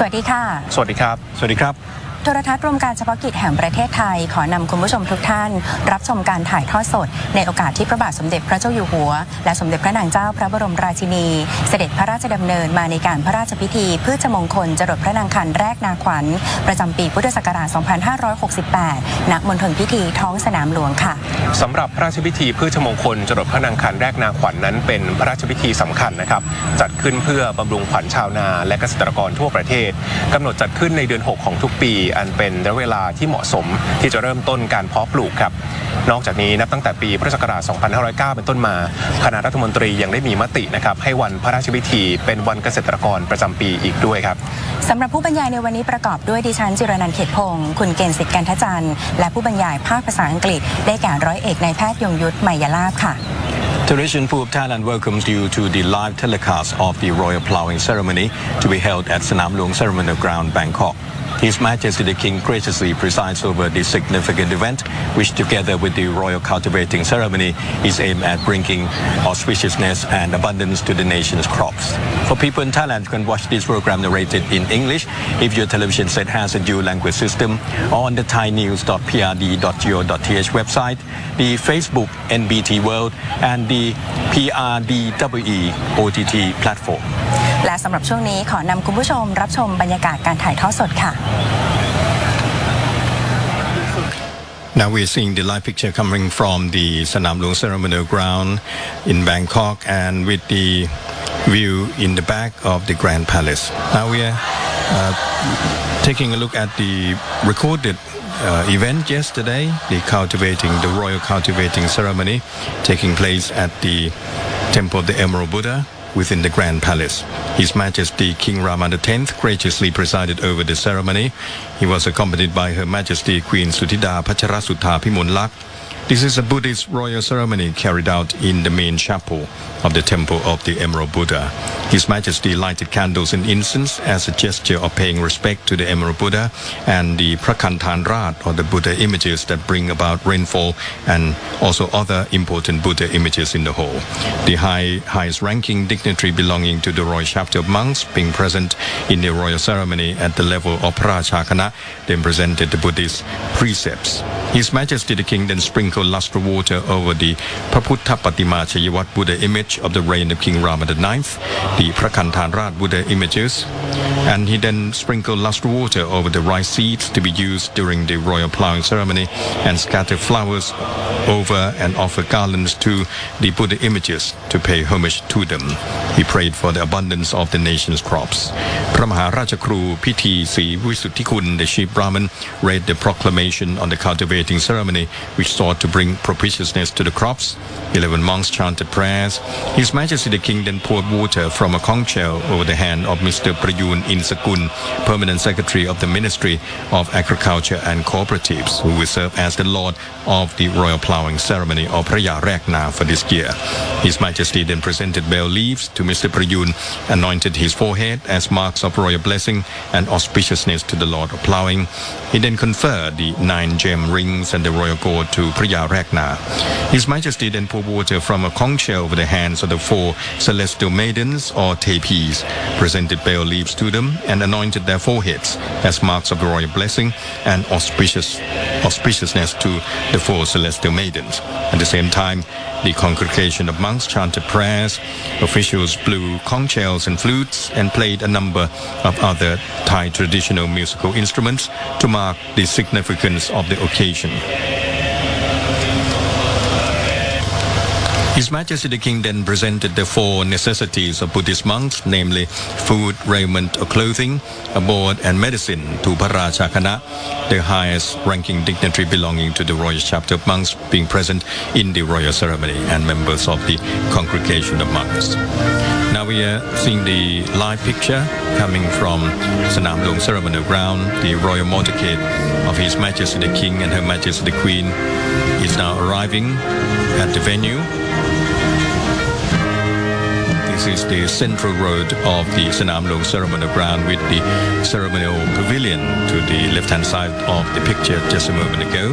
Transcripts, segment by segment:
สวัสดีค่ะสวัสดีครับสวัสดีครับโทรทัศน์รวมการเฉพาะกิจแห่งประเทศไทยขอนำคุณผู้ชมทุกท่านรับชมการถ่ายทอดสดในโอกาสที่พระบาทสมเด็จพระเจ้าอยู่หัวและสมเด็จพระนางเจ้าพระบรมราชินีเสด็จพระราชดำเนินมาในการพระราชพิธีพืชมงคลจรดพระนางคันแรกนาขวัญประจำปีพุทธศักราช 2568 ณ มณฑลพิธีท้องสนามหลวงค่ะสำหรับพระราชพิธีพืชมงคลจรดพระนางคันแรกนาขวัญ นั้นเป็นพระราชพิธีสำคัญนะครับจัดขึ้นเพื่อบำรุงขวัญชาวนาและเกษตรกรทั่วประเทศกำหนดจัดขึ้นในเดือน 6 ของทุกปีอันเป็นระยะเวลาที่เหมาะสมที่จะเริ่มต้นการเพาะปลูกครับนอกจากนี้นับตั้งแต่ปีพุทธศักราช 2509 เป็นต้นมาคณะรัฐมนตรียังได้มีมตินะครับให้วันพระราชพิธีเป็นวันเกษตรกรประจำปีอีกด้วยครับสำหรับผู้บรรยายในวันนี้ประกอบด้วยดิฉันจิรนันท์เขตพงศ์คุณเกณฑ์สิทธิ์กันทจันทร์และผู้บรรยายภาคภาษาอังกฤษได้แก่ร้อยเอกนายแพทย์ยงยุทธไมยลาภค่ะTelevision Food of Thailand welcomes you to the live telecast of the Royal Ploughing Ceremony to be held at Sanam Luang Ceremonial Ground, Bangkok. His Majesty the King graciously presides over this significant event, which together with the Royal Cultivating Ceremony is aimed at bringing auspiciousness and abundance to the nation's crops. For people in Thailand who can watch this program narrated in English, if your television set has a dual language system, on the thainews.prd.go.th website, the Facebook NBT World, and the PRDWE OTT platform. และสำหรับช่วงนี้ขอนำคุณผู้ชมรับชมบรรยากาศการถ่ายทอดสดค่ะ Now we're seeing the live picture coming from the Sanam Luang Ceremonial Ground in Bangkok and with the view in the back of the Grand Palace. Now we are taking a look at the recorded event yesterday, the Royal Cultivating Ceremony taking place at the Temple of the Emerald Buddha within the Grand Palace. His Majesty King Rama X graciously presided over the ceremony. He was accompanied by Her Majesty Queen Suthida Pacharasutta Pimonlak. This is a Buddhist royal ceremony carried out in the main chapel of the Temple of the Emerald Buddha. His Majesty lighted candles and incense as a gesture of paying respect to the Emerald Buddha and the Prakantanrat, or the Buddha images that bring about rainfall, and also other important Buddha images in the hall. The highest ranking dignitary belonging to the royal chapter of monks being present in the royal ceremony at the level of Prachakana then presented the Buddhist precepts. His Majesty the King then sprinkled lustral water over the Praputtha Patima Chayavat Buddha image of the reign of King Rama IX, the Prakantanrat Buddha images, and he then sprinkled lustral water over the rice seeds to be used during the Royal Ploughing Ceremony and scattered flowers over and offered garlands to the Buddha images to pay homage to them. He prayed for the abundance of the nation's crops. พระมหาราชครูพิธีศรีวิสุทธิคุณ the Chief Brahmin, read the proclamation on the cultivating ceremony, which sought to bring propitiousness to the crops. 11 monks chanted prayers. His Majesty the King then poured water from a conch shell over the hand of Mr. Prayun Insakun, Permanent Secretary of the Ministry of Agriculture and Cooperatives, who will serve as the Lord of the Royal Ploughing Ceremony of Praya Rekna for this year. His Majesty then presented bay leaves to Mr. Prayun, anointed his forehead as marks of royal blessing and auspiciousness to the Lord of Plowing. He then conferred the 9 gem rings and the royal gourd to Praya Rekna. His Majesty then poured water from a conch shell over the hands of the 4 celestial maidens or tapis, presented bay leaves to them, and anointed their foreheads as marks of the royal blessing and auspiciousness to the 4 celestial maidens. At the same time, the congregation of monks chanted prayers, officials blew conch shells and flutes, and played a number of other Thai traditional musical instruments to mark the significance of the occasion. His Majesty the King then presented the 4 necessities of Buddhist monks, namely food, raiment or clothing, a board and medicine to Parachakana, the highest ranking dignitary belonging to the royal chapter of monks being present in the royal ceremony and members of the congregation of monks. Now we are seeing the live picture coming from Sanam Luang Ceremonial Ground. The royal motorcade of His Majesty the King and Her Majesty the Queen is now arriving at the venue. This is the central road of the Sanam Luang Ceremonial Ground with the ceremonial pavilion to the left-hand side of the picture just a moment ago.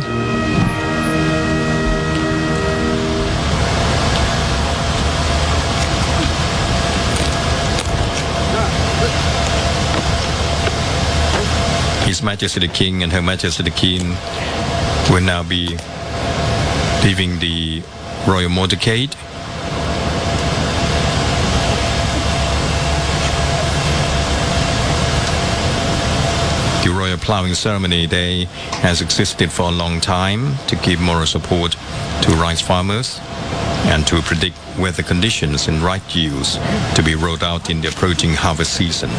Majesty the King and Her Majesty the Queen will now be leaving the royal motorcade. The Royal Ploughing Ceremony Day has existed for a long time to give moral support to rice farmers and to predict weather conditions and right yields to be rolled out in the approaching harvest season.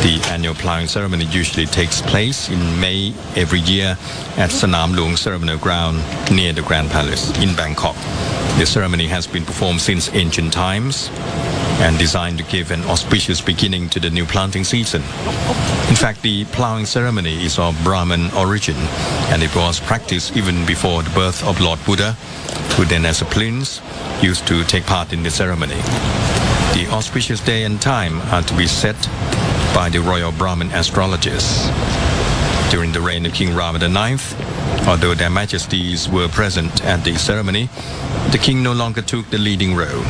The annual ploughing ceremony usually takes place in May every year at Sanam Luang Ceremonial Ground near the Grand Palace in Bangkok. The ceremony has been performed since ancient times and designed to give an auspicious beginning to the new planting season. In fact, the ploughing ceremony is of Brahmin origin, and it was practiced even before the birth of Lord Buddha, who then as a prince used to take part in the ceremony. The auspicious day and time are to be set by the royal Brahmin astrologers. During the reign of King Rama IX, although their majesties were present at the ceremony, the king no longer took the leading role.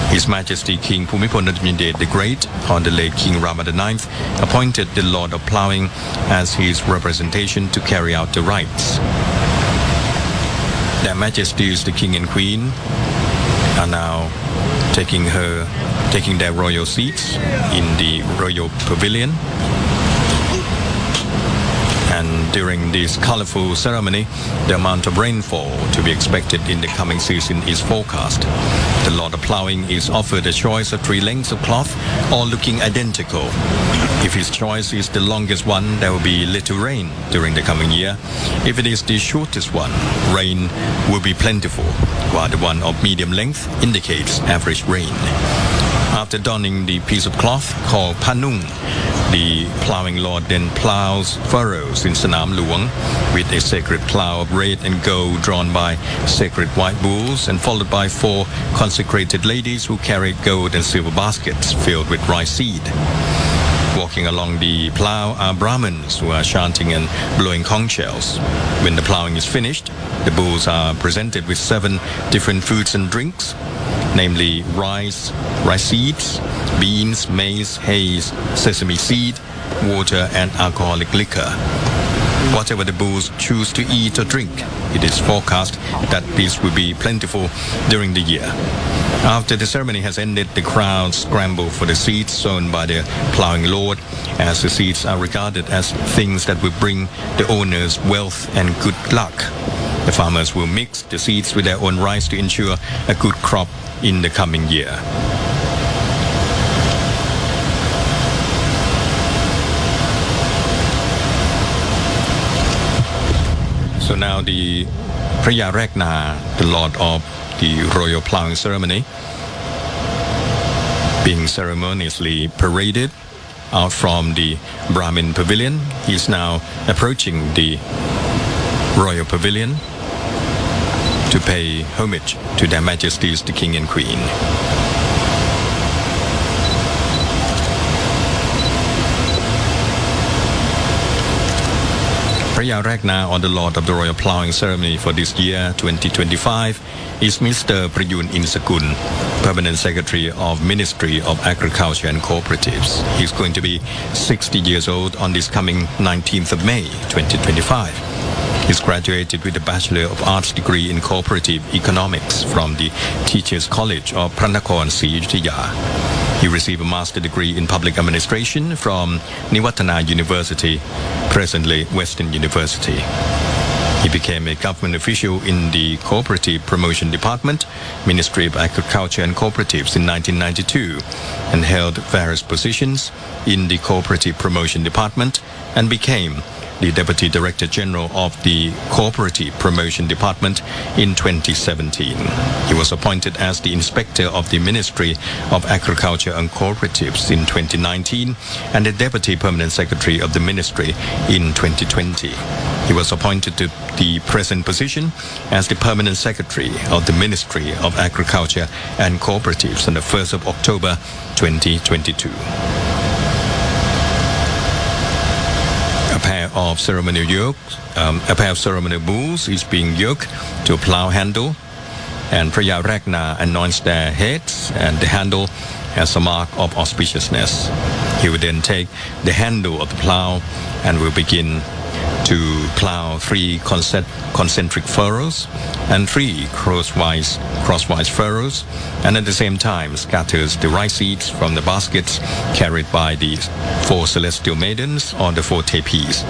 His Majesty King Bhumibol Adulyadej the Great, or the late King Rama IX, appointed the Lord of Plowing as his representation to carry out the rites. Their Majesties the King and Queen are now taking their royal seats in the royal pavilion. And during this colorful ceremony, the amount of rainfall to be expected in the coming season is forecast. The Lord of Plowing is offered a choice of 3 lengths of cloth, all looking identical. If his choice is the longest one, there will be little rain during the coming year. If it is the shortest one, rain will be plentiful, while the one of medium length indicates average rain. After donning the piece of cloth called panung, the plowing lord then plows furrows in Sanam Luang with a sacred plow of red and gold drawn by sacred white bulls and followed by 4 consecrated ladies who carry gold and silver baskets filled with rice seed. Walking along the plow are Brahmins who are chanting and blowing conch shells. When the plowing is finished, the bulls are presented with 7 different foods and drinks, namely rice seeds, beans, maize, hays, sesame seed, water, and alcoholic liquor. Whatever the bulls choose to eat or drink, it is forecast that this will be plentiful during the year. After the ceremony has ended, the crowd scramble for the seeds sown by the plowing lord, as the seeds are regarded as things that will bring the owners wealth and good luck. The farmers will mix the seeds with their own rice to ensure a good crop in the coming year. So now the Phaya Ragna, the Lord of the Royal Ploughing Ceremony, being ceremoniously paraded out from the Brahmin pavilion, he is now approaching the Royal Pavilion to pay homage to their Majesties the King and Queen. Phaya Ragna, or the Lord of the Royal Ploughing Ceremony for this year 2025, is Mr. Prayun Insakun, Permanent Secretary of Ministry of Agriculture and Cooperatives. He's going to be 60 years old on this coming 19th of May 2025. He's graduated with a Bachelor of Arts degree in Cooperative Economics from the Teachers College of Pranakon Suthida. He received a master's degree in Public Administration from Niwattana University, presently Western University. He became a government official in the Cooperative Promotion Department, Ministry of Agriculture and Cooperatives in 1992, and held various positions in the Cooperative Promotion Department and became the Deputy Director General of the Cooperative Promotion Department in 2017. He was appointed as the Inspector of the Ministry of Agriculture and Cooperatives in 2019 and the Deputy Permanent Secretary of the Ministry in 2020. He was appointed to the present position as the Permanent Secretary of the Ministry of Agriculture and Cooperatives on the 1st of October 2022. A pair of ceremonial bulls is being yoked to a plow handle, and Phaya Ragna anoints their heads and the handle as a mark of auspiciousness. He He will then take the handle of the plow and will begin to plow 3 concentric furrows and 3 crosswise furrows, and at the same time scatters the rice seeds from the baskets carried by the 4 celestial maidens on the 4 tepees.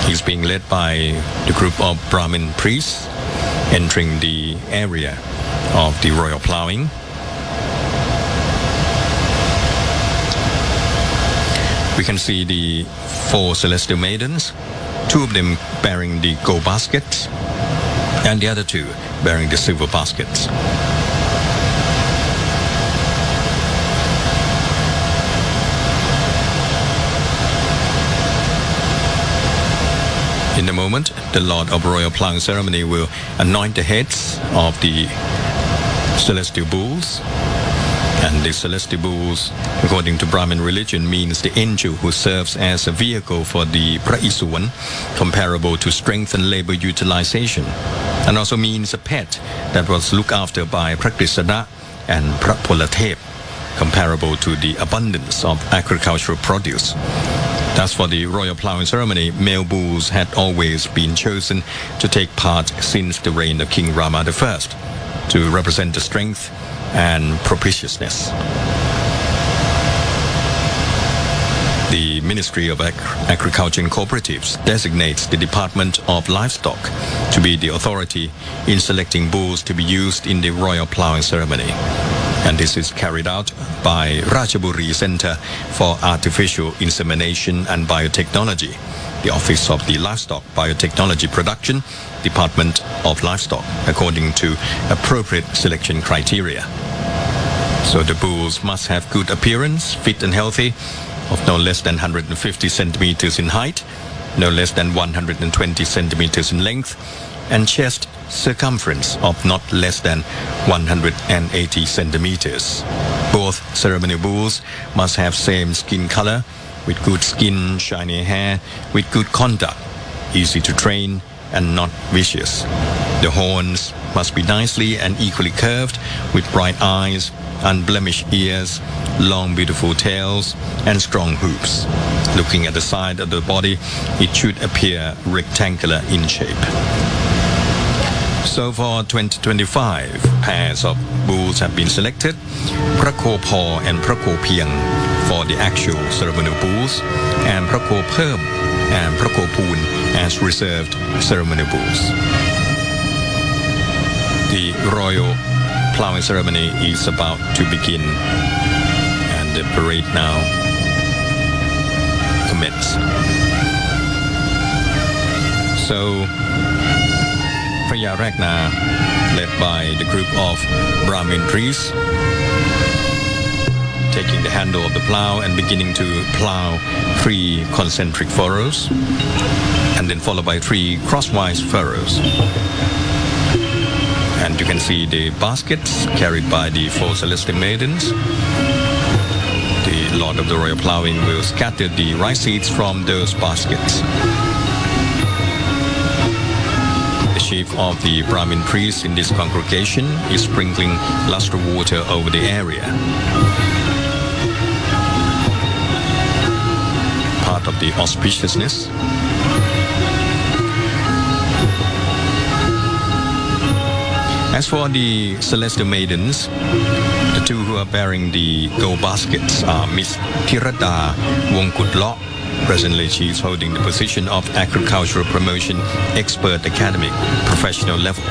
He's being led by the group of Brahmin priests entering the area of the royal ploughing. We can see the 4 celestial maidens, 2 of them bearing the gold baskets and the other 2 bearing the silver baskets. In a moment, the Lord of Royal Ploughing Ceremony will anoint the heads of the celestial bulls. And the celestial bulls, according to Brahmin religion, means the angel who serves as a vehicle for the Praisuwan, comparable to strength and labor utilization, and also means a pet that was looked after by Prakrisada and Prapolatep, comparable to the abundance of agricultural produce. Thus, for the royal ploughing ceremony, male bulls had always been chosen to take part since the reign of King Rama I, to represent the strength and propitiousness. The Ministry of Agriculture and Cooperatives designates the Department of Livestock to be the authority in selecting bulls to be used in the royal ploughing ceremony. And this is carried out by Ratchaburi Center for Artificial Insemination and Biotechnology, the Office of the Livestock Biotechnology Production, Department of Livestock, according to appropriate selection criteria. So the bulls must have good appearance, fit and healthy, of no less than 150 centimeters in height, no less than 120 centimeters in length, and chest circumference of not less than 180 centimeters. Both ceremonial bulls must have same skin color, with good skin, shiny hair, with good conduct, easy to train, and not vicious. The horns must be nicely and equally curved, with bright eyes, unblemished ears, long beautiful tails, and strong hooves. Looking at the side of the body, it should appear rectangular in shape. So for 2025, pairs of bulls have been selected, Prako Paw and Prako Piang for the actual ceremonial bulls, and Prako Perm and Prako Poon as reserved ceremonial bulls. The royal ploughing ceremony is about to begin, and the parade now commences. So, Praya Ragna, led by the group of Brahmin priests, taking the handle of the plow and beginning to plow 3 concentric furrows, and then followed by 3 crosswise furrows. And you can see the baskets carried by the 4 celestial maidens. The Lord of the Royal Ploughing will scatter the rice seeds from those baskets. The chief of the Brahmin priests in this congregation is sprinkling lustral water over the area. Part of the auspiciousness. As for the celestial maidens, the 2 who are bearing the gold baskets are Miss Tirada Wongkutlo. Presently, she is holding the position of Agricultural Promotion Expert Academic Professional Level,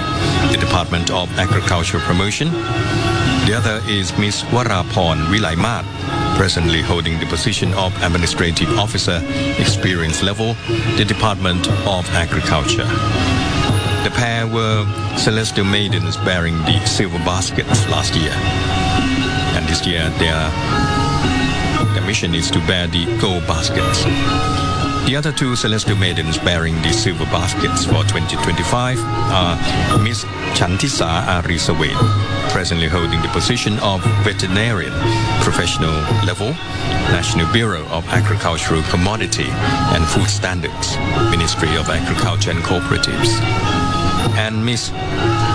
the Department of Agricultural Promotion. The other is Miss Warapon Wilaimat, presently holding the position of Administrative Officer Experience Level, the Department of Agriculture. The pair were celestial maidens bearing the silver baskets last year. And this year their mission is to bear the gold baskets. The other 2 celestial maidens bearing the silver baskets for 2025 are Miss Chantisa Arisawen, presently holding the position of Veterinarian Professional Level, National Bureau of Agricultural Commodity and Food Standards, Ministry of Agriculture and Cooperatives, and Miss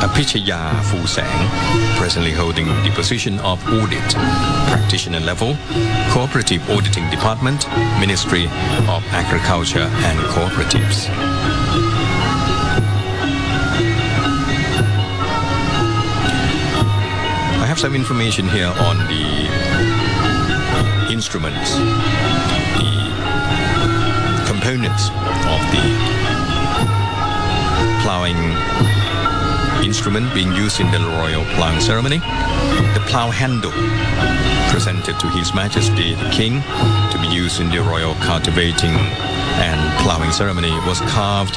Apichaya Fusang, presently holding the position of audit, practitioner level, Cooperative Auditing Department, Ministry of Agriculture and Cooperatives. I have some information here on the instruments, the components of the plowing instrument being used in the Royal Ploughing Ceremony. The plough handle presented to His Majesty the King to be used in the Royal Cultivating and Plowing Ceremony was carved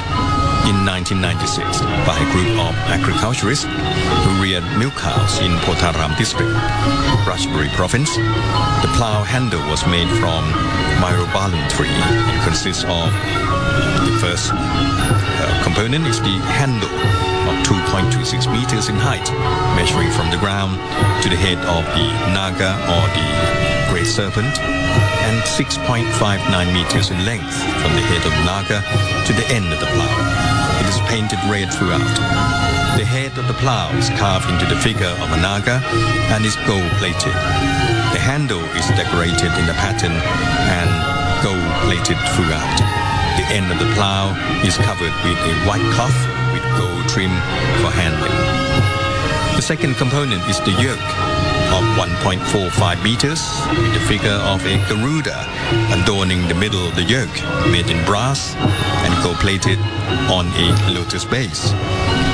in 1996 by a group of agriculturists who reared milk cows in Potaram district, Ratchaburi province. The plough handle was made from myrobalan tree and consists of the first component is the handle of 2.26 meters in height, measuring from the ground to the head of the naga or the great serpent, and 6.59 meters in length from the head of the naga to the end of the plough. It is painted red throughout. The head of the plough is carved into the figure of a naga and is gold-plated. The handle is decorated in the pattern and gold-plated throughout. The end of the plough is covered with a white cloth with gold trim for handling. The second component is the yoke of 1.45 meters with the figure of a Garuda adorning the middle of the yoke, made in brass and gold-plated on a lotus base.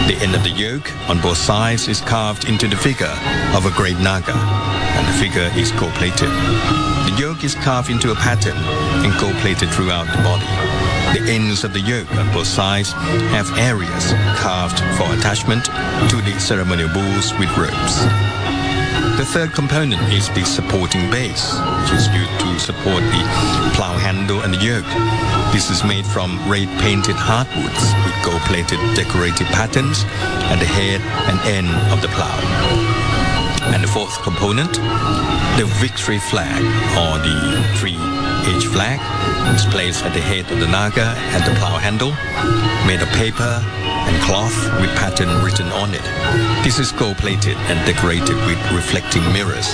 The end of the yoke on both sides is carved into the figure of a great naga, and the figure is gold-plated. The yoke is carved into a pattern and gold-plated throughout the body. The ends of the yoke on both sides have areas carved for attachment to the ceremonial bulls with ropes. The third component is the supporting base, which is used to support the plough handle and the yoke. This is made from red-painted hardwoods with gold-plated decorative patterns at the head and end of the plough. And the fourth component, the victory flag or the 3H flag, is placed at the head of the naga and the plough handle, made of paper and cloth with pattern written on it. This is gold-plated and decorated with reflecting mirrors.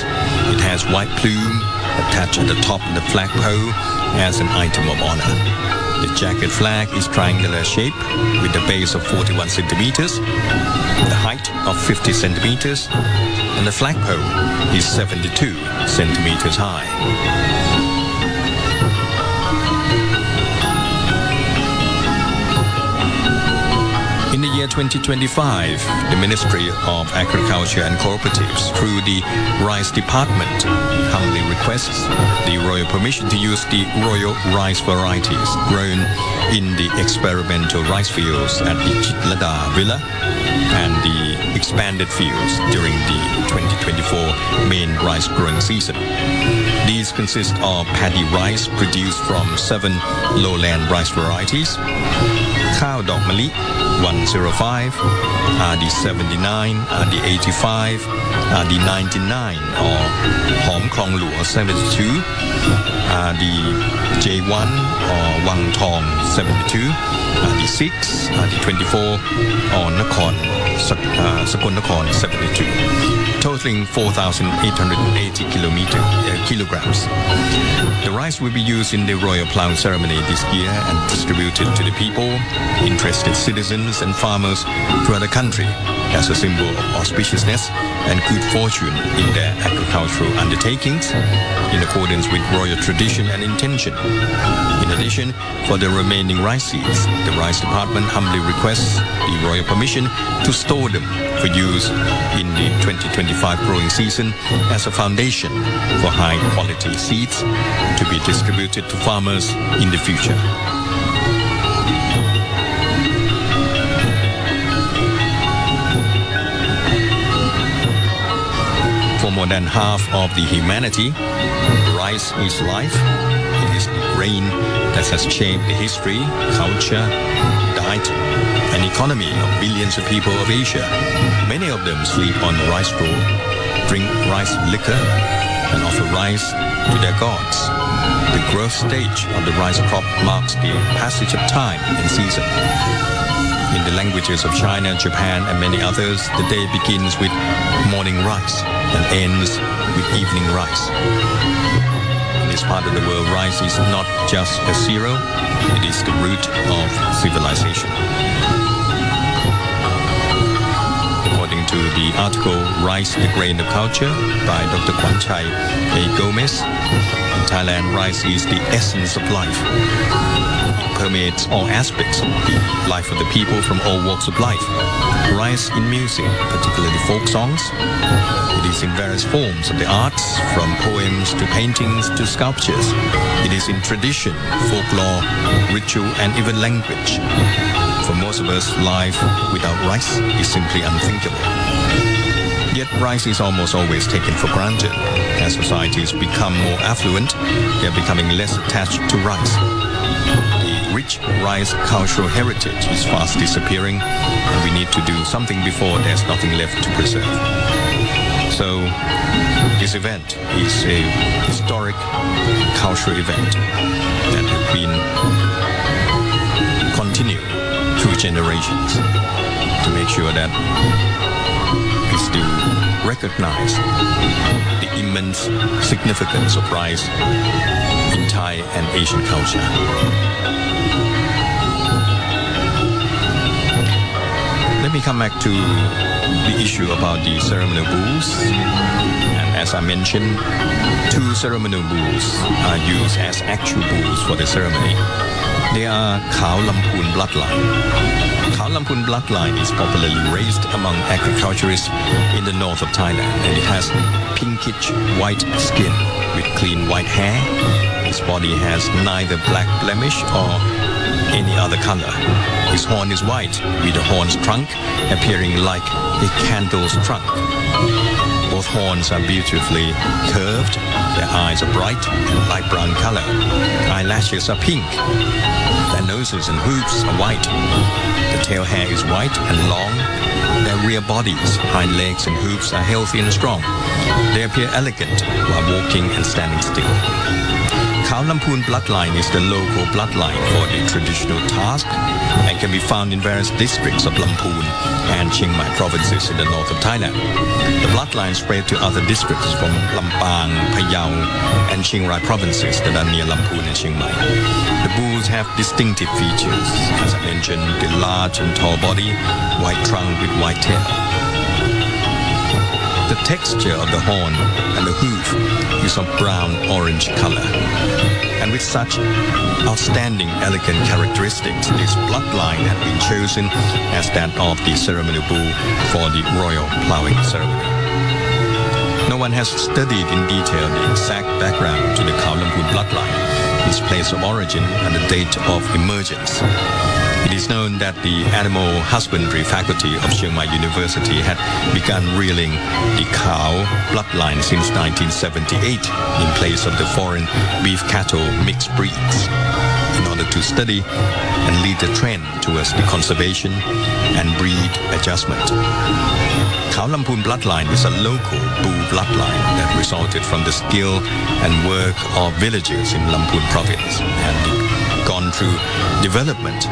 It has white plume attached at the top of the flagpole as an item of honor. The jacket flag is triangular shape with a base of 41 centimeters, the height of 50 centimeters, and the flagpole is 72 centimeters high. In the year 2025, the Ministry of Agriculture and Cooperatives, through the Rice Department, humbly requests the royal permission to use the royal rice varieties grown in the experimental rice fields at the Chitlada Villa and the expanded fields during the 2024 main rice growing season. These consist of paddy rice produced from 7 lowland rice varieties: Khao Dok Mali 105, RD 79, RD 85, RD 99 or Hom Klong Luo 72, RD J1 or Wang Tong 72, RD 6, RD 24 or Nakhon Sakon Nakhon 72, totaling 4,880 kilograms. The rice will be used in the Royal Ploughing Ceremony this year and distributed to the people, interested citizens and farmers throughout the country as a symbol of auspiciousness and good fortune in their agricultural undertakings in accordance with royal tradition and intention. In addition, for the remaining rice seeds, the Rice Department humbly requests the royal permission to store them for use in the 2025 growing season as a foundation for high-quality seeds to be distributed to farmers in the future. For more than half of the humanity, rice is life. It is the grain that has shaped the history, culture, diet, and economy of billions of people of Asia. Many of them sleep on rice straw, drink rice liquor, and offer rice to their gods. The growth stage of the rice crop marks the passage of time and season. In the languages of China, Japan, and many others, the day begins with morning rice and ends with evening rice. In this part of the world, rice is not just a cereal, it is the root of civilization. According to the article Rice, the Grain of Culture by Dr. Kwan Chai A. Gomez, in Thailand, rice is the essence of life. It permeates all aspects of the life of the people from all walks of life. Rice in music, particularly folk songs. It is in various forms of the arts, from poems to paintings to sculptures. It is in tradition, folklore, ritual, and even language. For most of us, life without rice is simply unthinkable. Yet rice is almost always taken for granted. As societies become more affluent, they are becoming less attached to rice. The rich rice cultural heritage is fast disappearing, and we need to do something before there's nothing left to preserve. So this event is a historic cultural event that has been continued through generations to make sure that we still recognize the immense significance of rice in Thai and Asian culture. Let me come back to the issue about the ceremonial bulls. And as I mentioned, 2 ceremonial bulls are used as actual bulls for the ceremony. They are Khao Lamphun bloodline. Khao Lamphun bloodline is popularly raised among agriculturists in the north of Thailand, and it has pinkish white skin with clean white hair. His body has neither black blemish or any other color. His horn is white, with the horn's trunk appearing like a candle's trunk. Both horns are beautifully curved, their eyes are bright and light brown color. Eyelashes are pink. Their noses and hooves are white. The tail hair is white and long. Their rear bodies, hind legs and hooves are healthy and strong. They appear elegant while walking and standing still. Khao Lamphun bloodline is the local bloodline for the traditional task and can be found in various districts of Lamphun and Chiang Mai provinces in the north of Thailand. The bloodline spread to other districts from Lampang, Phayao, and Chiang Rai provinces that are near Lamphun and Chiang Mai. The bulls have distinctive features, as I mentioned, the large and tall body, white trunk with white tail. The texture of the horn and the hoof is of brown-orange color. And with such outstanding, elegant characteristics, this bloodline had been chosen as that of the ceremonial bull for the Royal Ploughing Ceremony. No one has studied in detail the exact background to the Khao Lamphun bloodline, its place of origin, and the date of emergence. It is known that the animal husbandry faculty of Chiang Mai University had begun rearing the Khao bloodline since 1978 in place of the foreign beef cattle mixed breeds, in order to study and lead the trend towards the conservation and breed adjustment. Khao Lamphun bloodline is a local bull bloodline that resulted from the skill and work of villagers in Lamphun province and gone through development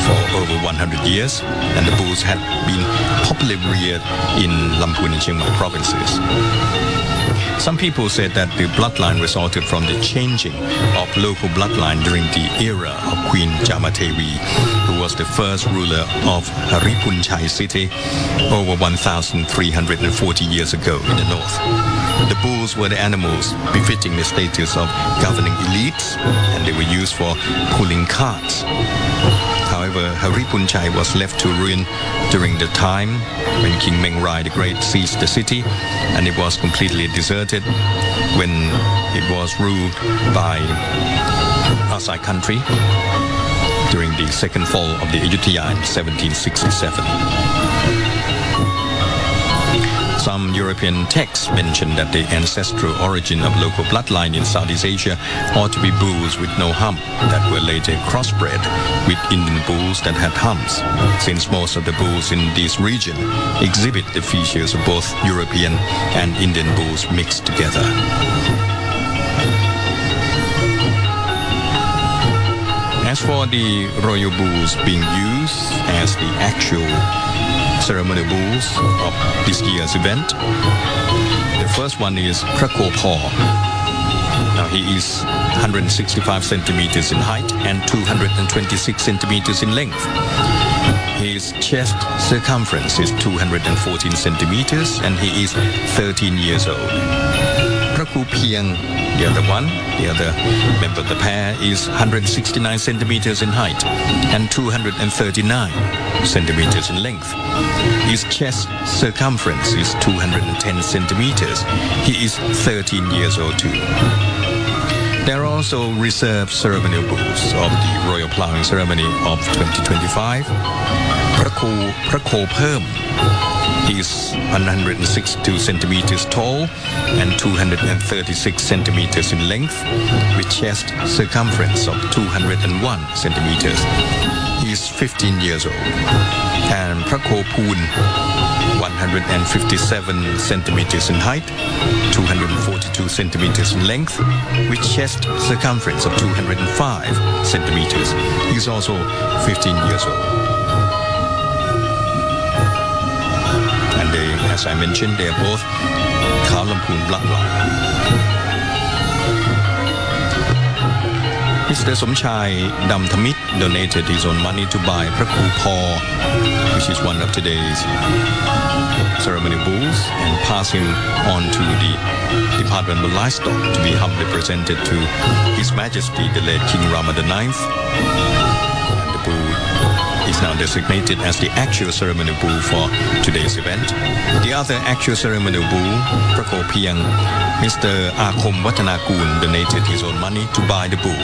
for over 100 years, and the bulls had been popularly reared in Lamphun and Chiang Mai provinces. Some people said that the bloodline resulted from the changing of local bloodline during the era of Queen Jamatevi, who was the first ruler of Haripunchai city over 1,340 years ago in the north. The bulls were the animals befitting the status of governing elites, and they were used for pulling carts. However, Haripunchai was left to ruin during the time when King Meng Rai the Great seized the city, and it was completely deserted when it was ruled by Asai country during the second fall of the Ayutthaya in 1767. Some European texts mention that the ancestral origin of local bloodline in Southeast Asia ought to be bulls with no hump that were later crossbred with Indian bulls that had humps, since most of the bulls in this region exhibit the features of both European and Indian bulls mixed together. As for the royal bulls being used as the actual ceremonial bulls of this year's event, the first one is Prakopa. Now he is 165 centimeters in height and 226 centimeters in length. His chest circumference is 214 centimeters and he is 13 years old. Prakupiang, the other one, the other member of the pair, is 169 centimeters in height and 239 centimeters in length. His chest circumference is 210 centimeters. He is 13 years old too. There are also reserved ceremonial bulls of the Royal Ploughing Ceremony of 2025. Prakoperm. He is 162 centimeters tall and 236 centimeters in length, with chest circumference of 201 centimeters. He is 15 years old. And Prakopoon, 157 centimeters in height, 242 centimeters in length, with chest circumference of 205 centimeters. He is also 15 years old. And they, as I mentioned, they are both Khao Lampoon bloodline. Mr. Somchai Damthamit donated his own money to buy Prakupa, which is one of today's ceremonial bulls, and pass him on to the Department of Livestock to be humbly presented to His Majesty the late King Rama IX. And the bull is now designated as the actual ceremonial bull for today's event. The other actual ceremonial bull, Prakopiang, Mr. Akom Watanakoon donated his own money to buy the bull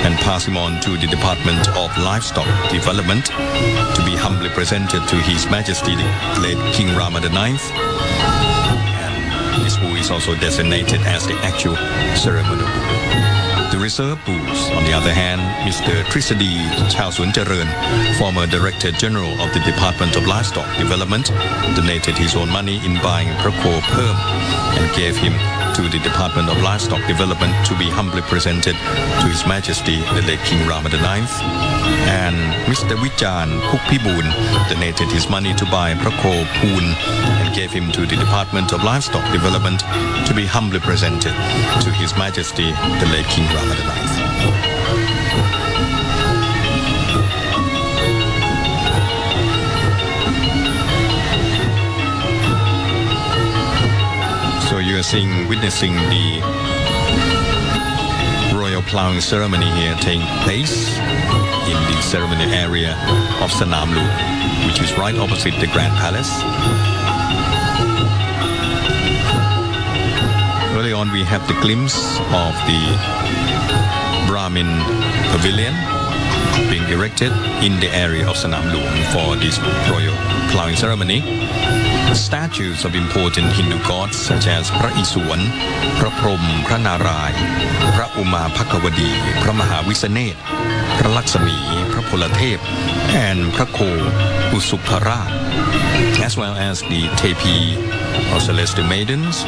and pass him on to the Department of Livestock Development to be humbly presented to His Majesty the late King Rama IX. And this bull is also designated as the actual ceremonial bull. The reserve bulls, on the other hand, Mr. Trisadi Chausuncharan, former Director General of the Department of Livestock Development, donated his own money in buying Prakoperm and gave him to the Department of Livestock Development to be humbly presented to His Majesty the late King Rama IX. And Mr. Vichan Pukpiboon donated his money to buy Prakopoon and gave him to the Department of Livestock Development to be humbly presented to His Majesty the late King Rama IX. So you are witnessing the Royal Ploughing Ceremony here taking place in the ceremony area of Sanam Luang, which is right opposite the Grand Palace. Early on we have the glimpse of the Brahmin pavilion being erected in the area of Sanam Luang for this Royal Ploughing Ceremony. Statues of important Hindu gods such as Phra Iswan, Phra Prom, Phra Narai, Phra Uma Phakawadi, Phra Mahavisanet, Phra Laksami, Phra Polathep, and Phra Ko Usuphara, as well as the Tepi or celestial maidens,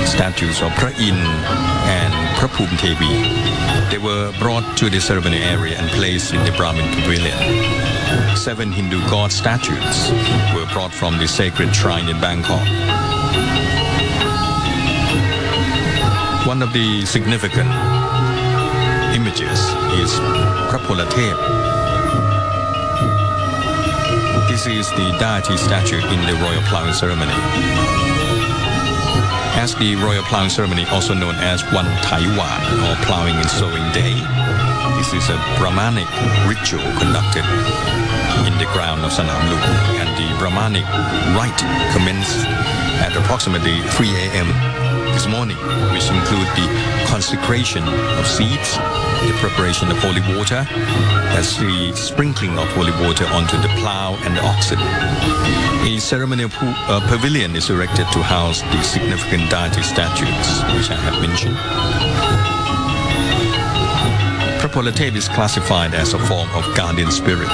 statues of Phra In and Phra Phum Tevi. They were brought to the ceremony area and placed in the Brahmin pavilion. 7 Hindu god statues were brought from the sacred shrine in Bangkok. One of the significant images is Phra Polathep. This is the deity statue in the Royal Ploughing Ceremony. As the Royal Ploughing Ceremony, also known as Wan Taiwan or Plowing and Sowing Day, this is a Brahmanic ritual conducted in the ground of Sanam Luang, and the Brahmanic rite commenced at approximately 3 a.m. this morning, which include the consecration of seeds, the preparation of holy water, as the sprinkling of holy water onto the plow and the oxen. A ceremonial pavilion is erected to house the significant deity statues, which I have mentioned. Phra Polathep is classified as a form of guardian spirit,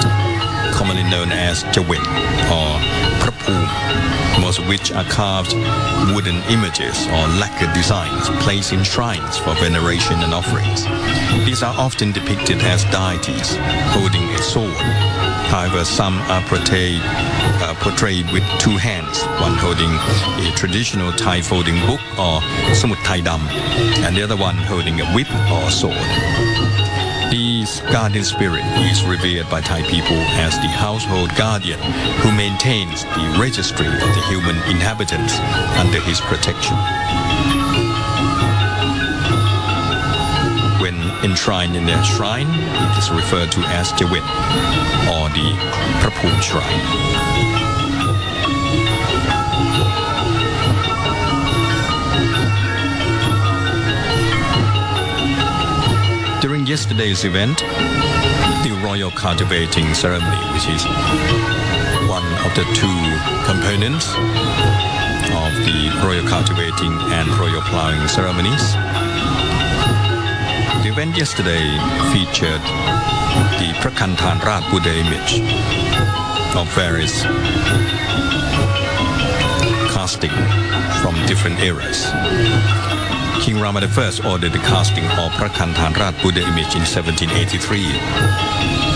commonly known as Jawet or Phra Phum. most of which are carved wooden images or lacquered designs placed in shrines for veneration and offerings. These are often depicted as deities holding a sword. However, some are portrayed with two hands, one holding a traditional Thai folding book or samut Thai dam, and the other one holding a whip or sword. This guardian spirit is revered by Thai people as the household guardian who maintains the registry of the human inhabitants under his protection. When enshrined in their shrine, it is referred to as Jawet or the Prapum Shrine. During yesterday's event, the Royal Cultivating Ceremony, which is one of the two components of the Royal Cultivating and Royal Ploughing Ceremonies. The event yesterday featured the Prakantanrat Buddha image of various casting from different eras. King Rama I ordered the casting of Prakantanrat Buddha image in 1783,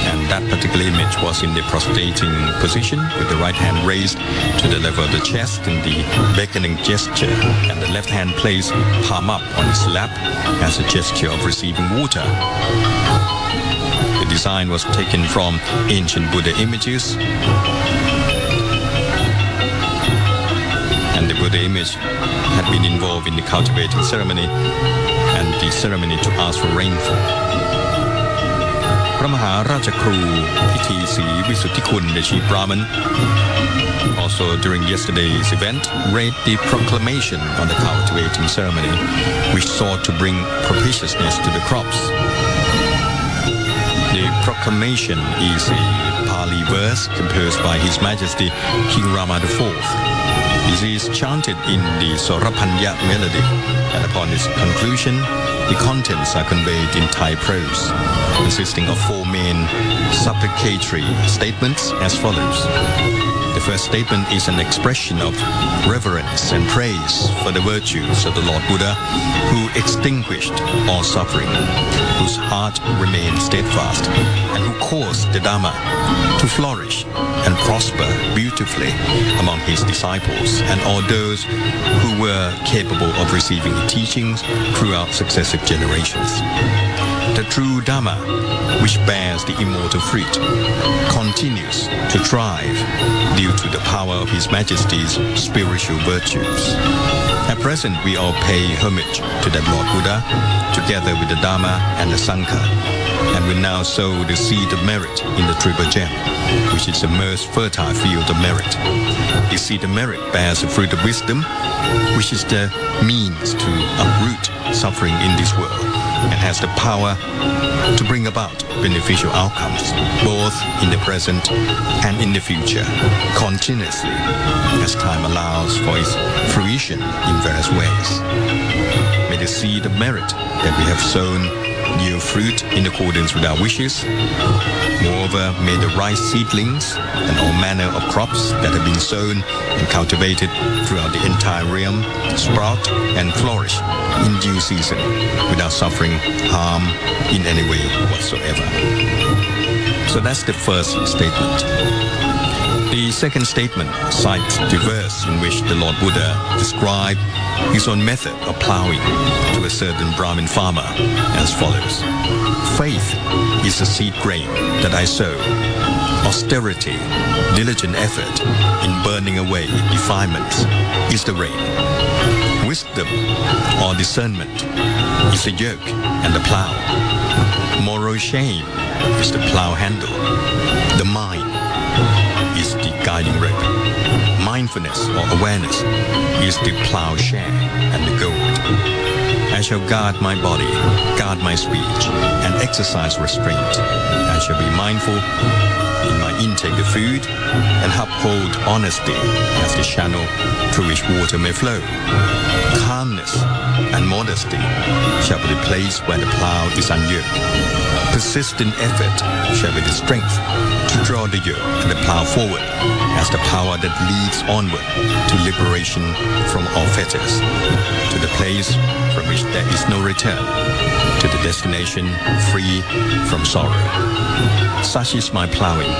and that particular image was in the prostrating position with the right hand raised to the level of the chest in the beckoning gesture, and the left hand placed palm up on his lap as a gesture of receiving water. The design was taken from ancient Buddha images, and the Buddha image had been involved in the cultivating ceremony and the ceremony to ask for rainfall. พระมหาราชครูพิธีศรีวิสุทธิคุณ the chief Brahmin, also during yesterday's event, read the proclamation on the cultivating ceremony, which sought to bring propitiousness to the crops. The proclamation is a Pali verse composed by His Majesty King Rama IV. This is chanted in the Sorapanya melody, and upon its conclusion, the contents are conveyed in Thai prose, consisting of four main supplicatory statements as follows. The first statement is an expression of reverence and praise for the virtues of the Lord Buddha, who extinguished all suffering, whose heart remained steadfast, and who caused the Dhamma to flourish and prosper beautifully among his disciples and all those who were capable of receiving the teachings throughout successive generations. The true Dhamma, which bears the immortal fruit, continues to thrive due to the power of His Majesty's spiritual virtues. At present, we all pay homage to that Lord Buddha, together with the Dhamma and the Sangha, and we now sow the seed of merit in the triple gem, which is the most fertile field of merit. The seed of merit bears the fruit of wisdom, which is the means to uproot suffering in this world, and has the power to bring about beneficial outcomes, both in the present and in the future, continuously, as time allows for its fruition in various ways. May the seed of merit that we have sown yield fruit in accordance with our wishes. Moreover, may the rice seedlings and all manner of crops that have been sown and cultivated throughout the entire realm sprout and flourish in due season without suffering harm in any way whatsoever. So that's the first statement. The second statement cites the verse in which the Lord Buddha described his own method of plowing to a certain Brahmin farmer as follows. Faith is the seed grain that I sow. Austerity, diligent effort in burning away defilements is the rain. Wisdom or discernment is the yoke and the plow. Moral shame is the plow handle. The mind is the guiding rope. Mindfulness or awareness is the plowshare and the goad. I shall guard my body, guard my speech, and exercise restraint. I shall be mindful in my intake of food and uphold honesty as the channel through which water may flow. calmness and modesty shall be the place where the plow is unyoked. Persistent effort shall be the strength to draw the yoke and the plow forward as the power that leads onward to liberation from all fetters, to the place from which there is no return, to the destination free from sorrow. Such is my plowing,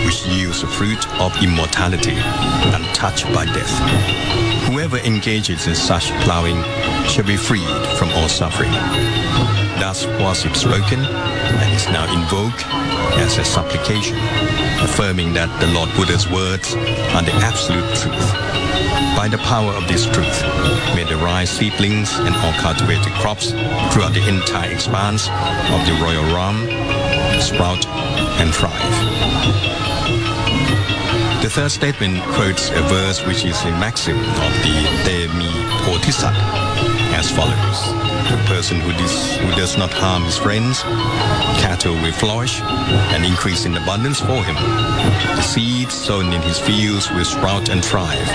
which yields the fruit of immortality, untouched by death. Whoever engages in such plowing shall be freed from all suffering. Thus was it spoken, and is now invoked as a supplication, affirming that the Lord Buddha's words are the absolute truth. By the power of this truth, may the rice seedlings and all cultivated crops throughout the entire expanse of the royal realm sprout and thrive. The third statement quotes a verse which is a maxim of the Demi Bodhisattva as follows: "The person who does not harm his friends, cattle will flourish and increase in abundance for him. The seeds sown in his fields will sprout and thrive.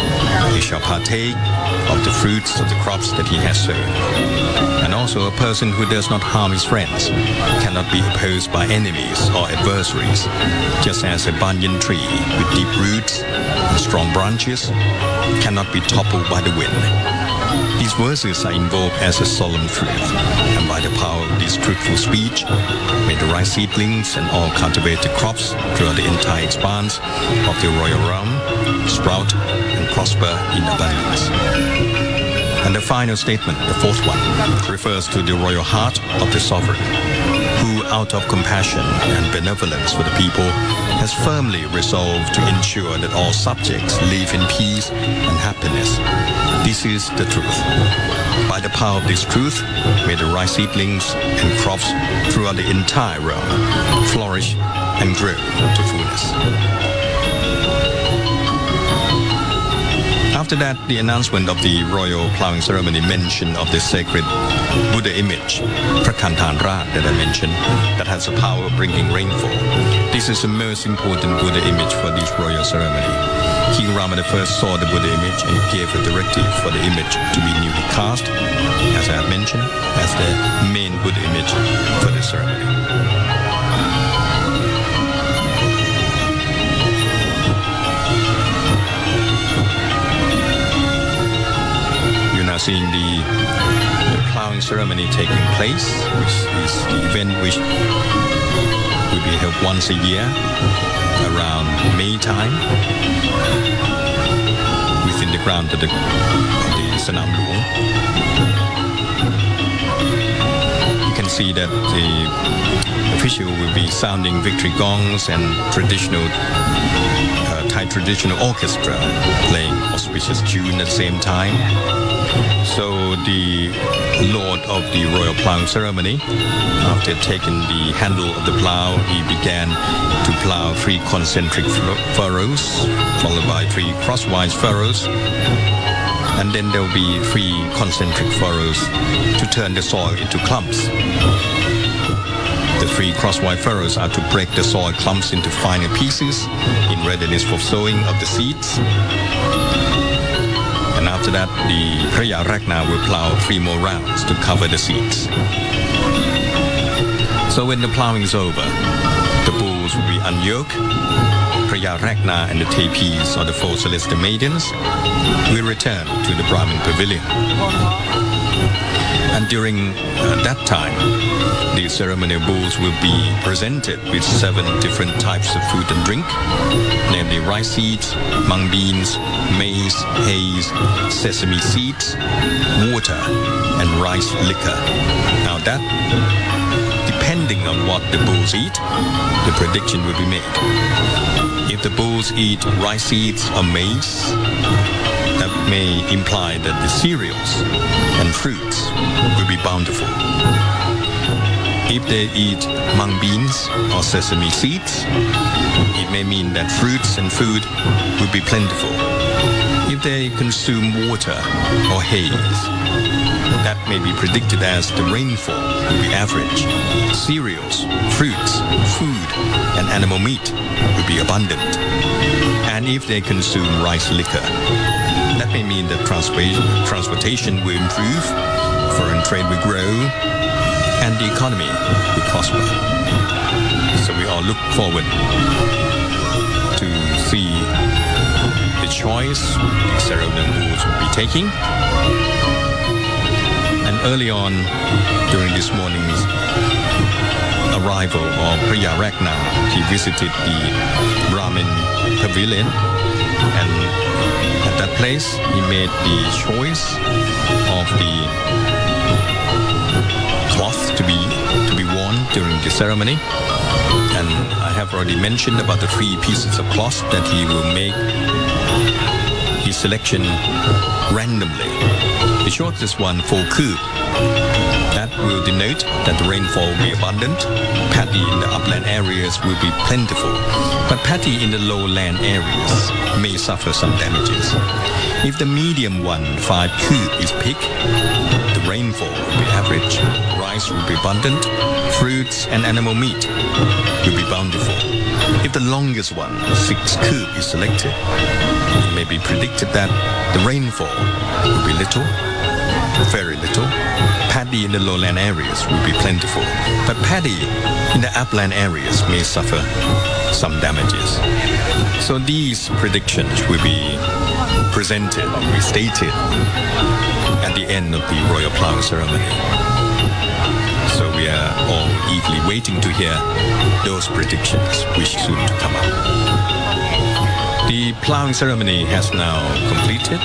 He shall partake of the fruits of the crops that he has sown." And also, a person who does not harm his friends cannot be opposed by enemies or adversaries, just as a banyan tree with deep roots and strong branches cannot be toppled by the wind. These verses are invoked as a solemn truth, and by the power of this truthful speech, may the rice seedlings and all cultivated crops throughout the entire expanse of the royal realm sprout and prosper in abundance. And the final statement, the fourth one, refers to the royal heart of the sovereign, who out of compassion and benevolence for the people has firmly resolved to ensure that all subjects live in peace and happiness. This is the truth. By the power of this truth, may the rice seedlings and crops throughout the entire realm flourish and grow to fullness. After that, the announcement of the Royal Ploughing Ceremony mention of the sacred Buddha image, Prakantanrat, that I mentioned, that has the power of bringing rainfall. This is the most important Buddha image for this royal ceremony. King Rama I saw the Buddha image and gave a directive for the image to be newly cast, as I have mentioned, as the main Buddha image for the ceremony. Seeing the plowing ceremony taking place, which is the event which will be held once a year around May time within the ground of the Sanam Luang. You can see that the official will be sounding victory gongs and Thai traditional orchestra playing auspicious tune at the same time. So the Lord of the Royal Ploughing Ceremony, after taking the handle of the plough, he began to plough 3 concentric furrows, followed by 3 crosswise furrows, and then there will be 3 concentric furrows to turn the soil into clumps. The 3 crosswise furrows are to break the soil clumps into finer pieces in readiness for sowing of the seeds. And after that, the Praya Ragna will plow 3 more rounds to cover the seeds. So when the plowing is over, the bulls will be unyoked. Praya Ragna and the Tapis, or the 4 celestial maidens, will return to the Brahmin pavilion. And during that time, the ceremonial bulls will be presented with 7 different types of food and drink, namely rice seeds, mung beans, maize, hays, sesame seeds, water, and rice liquor. Now that, depending on what the bulls eat, the prediction will be made. If the bulls eat rice seeds or maize, that may imply that the cereals and fruits will be bountiful. If they eat mung beans or sesame seeds, it may mean that fruits and food will be plentiful. If they consume water or haze, that may be predicted as the rainfall will be average. Cereals, fruits, food, and animal meat will be abundant. And if they consume rice liquor, That may mean that transportation will improve, foreign trade will grow, and the economy will prosper. So we all look forward to see the choice the ceremonial rules will be taking. And early on, during this morning's arrival of Priya Ragna, he visited the Brahmin pavilion, and at that place he made the choice of the cloth to be worn during the ceremony. And I have already mentioned about the 3 pieces of cloth that he will make his selection randomly. The shortest one, 4 koop. That will denote that the rainfall will be abundant. Paddy in the upland areas will be plentiful, but paddy in the lowland areas may suffer some damages. If the medium one, 5 koop, is picked, the rainfall will be average, rice will be abundant, fruits and animal meat will be bountiful. If the longest one, 6 koop, is selected, it may be predicted that the rainfall will be little, very little. Paddy in the lowland areas will be plentiful, but paddy in the upland areas may suffer some damages. So these predictions will be presented, restated at the end of the Royal Ploughing Ceremony. So we are all eagerly waiting to hear those predictions which soon to come up. The ploughing ceremony has now completed.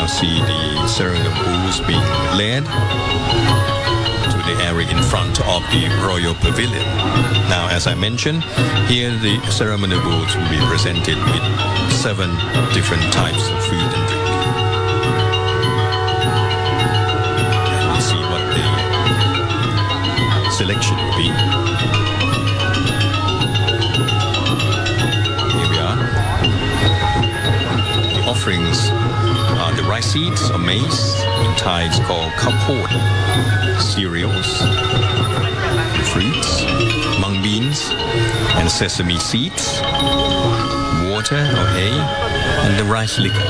See the ceremonial bulls being led to the area in front of the royal pavilion. Now, as I mentioned, here the ceremonial bulls will be presented with 7 different types of food and drink. And we'll see what the selection will be. Here we are. The offerings are the rice seeds or maize, in Thai it's called kapot, cereals, fruits, mung beans, and sesame seeds, water or hay, and the rice liquor.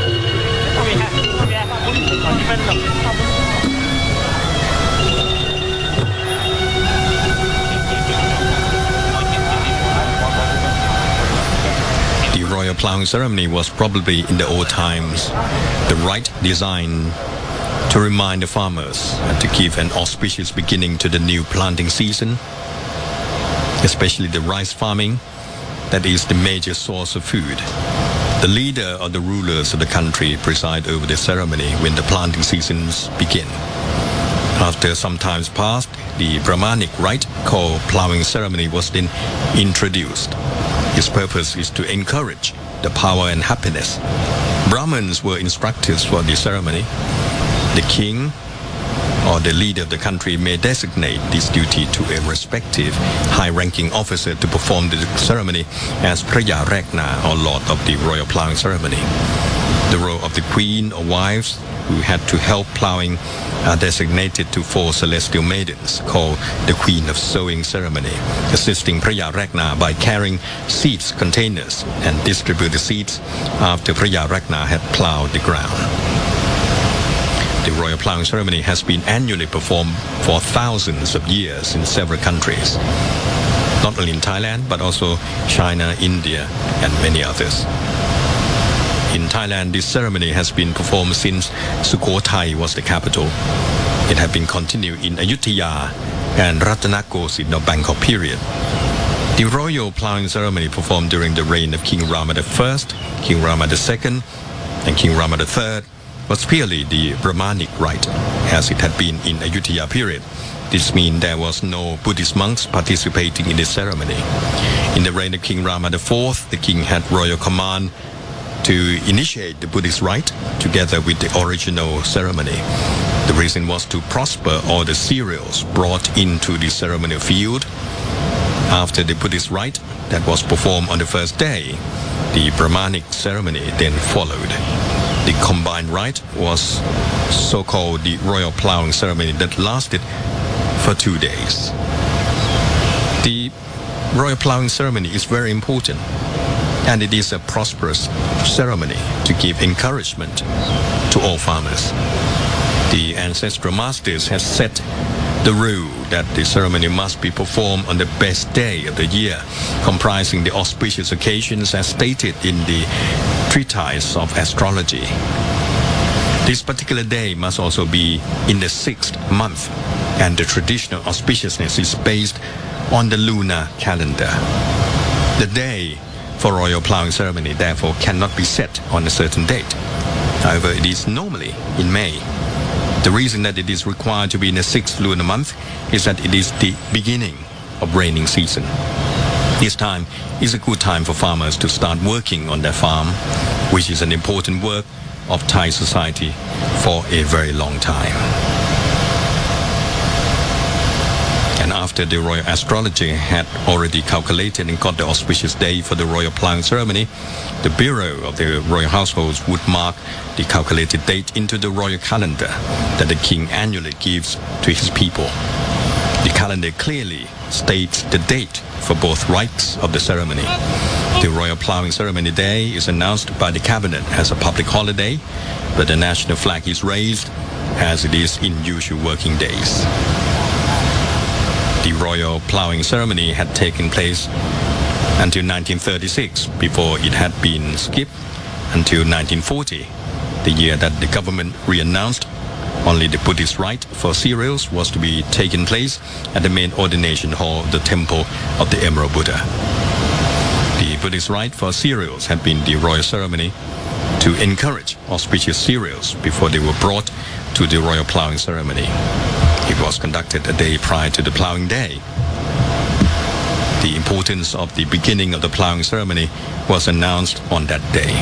The Royal Ploughing Ceremony was probably in the old times the rite designed to remind the farmers and to give an auspicious beginning to the new planting season, especially the rice farming that is the major source of food. The leader or the rulers of the country preside over the ceremony when the planting seasons begin. After some times passed, the Brahmanic rite called Plowing Ceremony was then introduced. Its purpose is to encourage the power and happiness. Brahmins were instructors for the ceremony. The king or the leader of the country may designate this duty to a respective high-ranking officer to perform the ceremony as Priya Ragna or Lord of the Royal Ploughing Ceremony. The role of the queen or wives who had to help plowing are designated to 4 celestial maidens called the Queen of Sowing Ceremony, assisting Priya Ragna by carrying seeds containers and distribute the seeds after Priya Ragna had plowed the ground. The Royal Ploughing Ceremony has been annually performed for thousands of years in several countries, not only in Thailand but also China, India, and many others. In Thailand, this ceremony has been performed since Sukhothai was the capital. It had been continued in Ayutthaya and Ratanakosin of Bangkok period. The Royal Ploughing Ceremony performed during the reign of King Rama I, King Rama II, and King Rama III was purely the Brahmanic rite, as it had been in Ayutthaya period. This means there was no Buddhist monks participating in this ceremony. In the reign of King Rama IV, the king had royal command to initiate the Buddhist rite together with the original ceremony. The reason was to prosper all the cereals brought into the ceremonial field. After the Buddhist rite that was performed on the first day, the Brahmanic ceremony then followed. The combined rite was so-called the Royal Ploughing Ceremony that lasted for 2 days. The Royal Ploughing Ceremony is very important and it is a prosperous ceremony to give encouragement to all farmers. The ancestral masters have set the rule that the ceremony must be performed on the best day of the year, comprising the auspicious occasions as stated in the treatise of astrology. This particular day must also be in the 6th month, and the traditional auspiciousness is based on the lunar calendar. The day for Royal Ploughing Ceremony therefore cannot be set on a certain date. However, it is normally in May. The reason that it is required to be in the 6th lunar month is that it is the beginning of raining season. This time is a good time for farmers to start working on their farm, which is an important work of Thai society for a very long time. And after the royal astrologer had already calculated and got the auspicious day for the royal ploughing ceremony, the bureau of the royal households would mark the calculated date into the royal calendar that the king annually gives to his people. The calendar clearly states the date for both rites of the ceremony. The Royal Ploughing Ceremony Day is announced by the cabinet as a public holiday, but the national flag is raised as it is in usual working days. The Royal Ploughing Ceremony had taken place until 1936 before it had been skipped until 1940, the year that the government re-announced only the Buddhist rite for cereals was to be taken place at the main ordination hall of the Temple of the Emerald Buddha. The Buddhist rite for cereals had been the royal ceremony to encourage auspicious cereals before they were brought to the royal ploughing ceremony. It was conducted a day prior to the ploughing day. The importance of the beginning of the ploughing ceremony was announced on that day.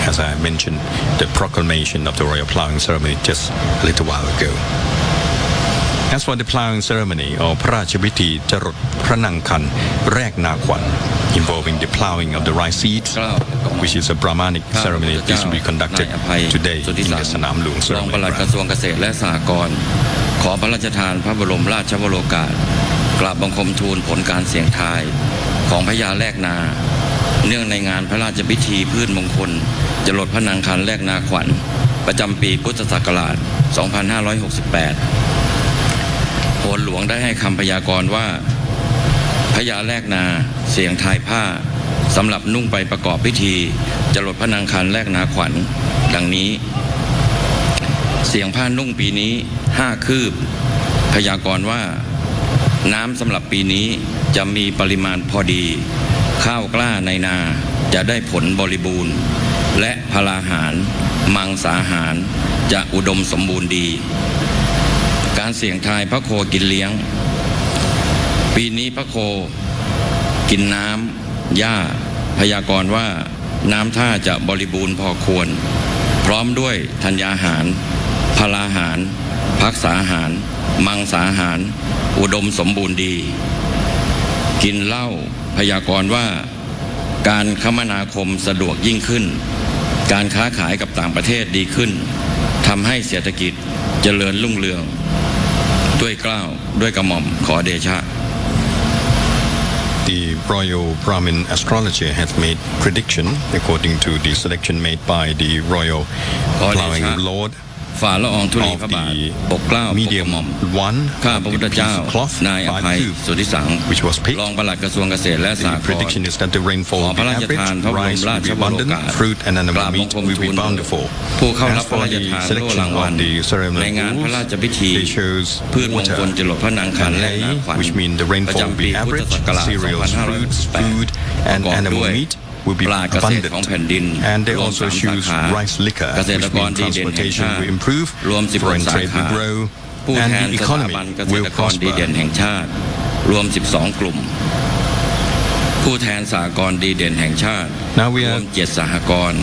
As I mentioned, the proclamation of the royal ploughing ceremony just a little while ago. As for the ploughing ceremony or พระราชพิธีจรดพระนังคันแรกนาขวัญ involving the ploughing of the rice seeds, which is a Brahmanic ceremony, this will be conducted today in the Sanam Luang รองป ceremony ลัดกระทรวงเกษตรและสหกรณ์ขอพระราชทานพระบรมราชวโรกาสกราบบังคมทูลผลการเสี่ยงทายของพญาแลกนาเนื่องในงานพระราชพิธีพืชมงคลจรดพระนางคันแรกนาขวัญประจำปีพุทธศักราช 2568 โหนหลวงได้ให้คำพยากรณ์ว่าพญาแลกนาเสี่ยงทายผ้าสำหรับนุ่งไปประกอบพิธีจรดพระนางคันแรกนาขวัญดังนี้เสี่ยงผ้านุ่งปีนี้5 คืบพยากรณ์ว่าน้ำสำหรับปีนี้จะมีปริมาณพอดีข้าวกล้าในนาจะได้ผลบริบูรณ์และพลาหารมังสาหารจะอุดมสมบูรณ์ดีการเสี่ยงทายพระโคกินเลี้ยงปีนี้พระโคกินน้ำหญ้าพยากรณ์ว่าน้ำท่าจะบริบูรณ์พอควรพร้อมด้วยธัญญาหารพลาหารภักษาหารมังสาหารอุดมสมบูรณ์ดีกินเหล้าพยากรณ์ว่าการคมนาคมสะดวกยิ่งขึ้นการค้าขายกับต่างประเทศดีขึ้นทำให้เศรษฐกิจเจริญรุ่งเรืองด้วยเกล้าด้วยกระหม่อมขอเดชะ The Royal Brahmin astrologer has made prediction according to the selection made by the Royal Ploughing Lord ฝ่าละอองธุลีพระบาทปกเกล้าปกกระห medium ม่อม one ข้าพระพุทธ the เจ้า piece of cloth นายอ 5 ภัย cubes สุทธิสัง which was ร picked. องปลัดกระทรวงเกษตรและสห The กรณ์ prediction is that the ข rainfall อ will พ be ระราช average, ทานพระบรม rice รา will ช be วโร abundant, กาส fruit and ก animal ราบบัง meat คม will ทู be ล bountiful. ผู้เข้า As รับพระ for ราช the ทานโล่ selection รางวั of ล the ใน ceremonial งานพระราช rules, พิธี they chose พืชมง water คลจรดพระนางคัน and และนา hay, ขวัญ which mean the ประ rainfall will จำปี be พุทธ average, ศักราช cereals, fruits, 2568 food ประ and กอบ animal ด้วย meat will be ปลาเกษตรของแผ่นดิน abundant. And they รวม also 3 สา choose ขา rice liquor, เกษตร which กร means ดีเด่นแห่ง transportation ชาติ will improve, รวม foreign 16 สา trade ขา will grow, ผู้ and แทน the สถาบัน economy เกษ will ตรกรดีเด่น prosper. แห่งชาติรวม12 กลุ่มผู้แทนสหกรณ์ดีเด่นแห่งชาติ Now we รว are ม7 สหกรณ์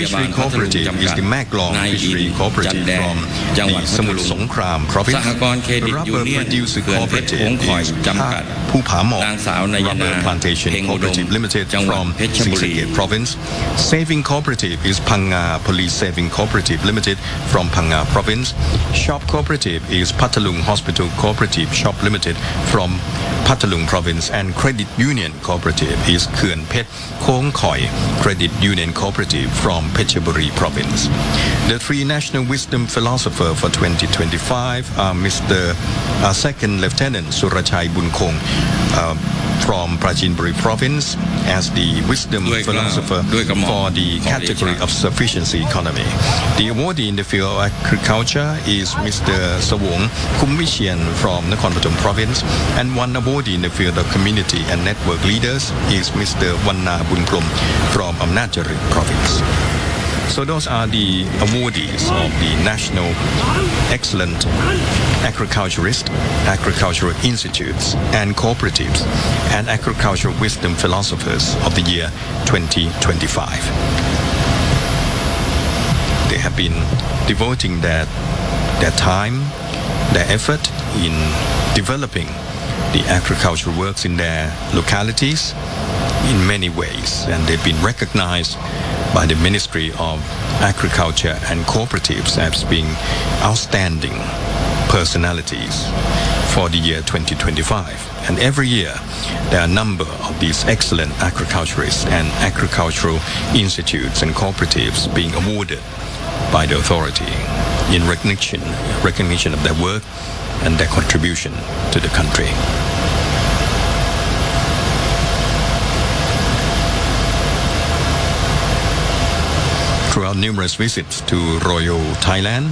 Fishery Cooperative is the Maglong Fishery Cooperative from the Samut Songkram province. สหกรณ์เครดิตยู Rubber เนียน Producer เขื่อนเพชร Cooperative หงส์ข่อย is จำกัด Phu Pha Mok นางสาวนายนา Rubber Plantation เพ็งอุดม Cooperative Limited จังหวัด from เพชรบุรี Singsaket Province. Saving Cooperative is Phanga Police Saving Cooperative Limited from Phanga Province. Shop Cooperative is Pathalung Hospital Cooperative Shop Limited from Pathalung Province. And Credit Union Cooperative is Khuen Phet Khong Khoi Credit Union Cooperative from Phetchaburi Province. The three national wisdom philosophers for 2025 are Mr. Second Lieutenant Surachai Bunkong from Prachinburi Province as the wisdom philosopher for the category of sufficiency economy. The awardee in the field of agriculture is Mr. Sawong Kumvishian from Nakhon Pathom province, and one awardee in the field of community and network leaders is Mr. Wanna Bunprom from Amnatjarit province. So those are the awardees of the National Excellent Agriculturist, Agricultural Institutes and Cooperatives and Agricultural Wisdom Philosophers of the year 2025. They have been devoting their time, their effort in developing the agricultural works in their localities in many ways, and they've been recognized by the Ministry of Agriculture and Cooperatives as being outstanding personalities for the year 2025. And every year there are a number of these excellent agriculturists and agricultural institutes and cooperatives being awarded by the authority in recognition of their work and their contribution to the country. Throughout numerous visits to Royal Thailand,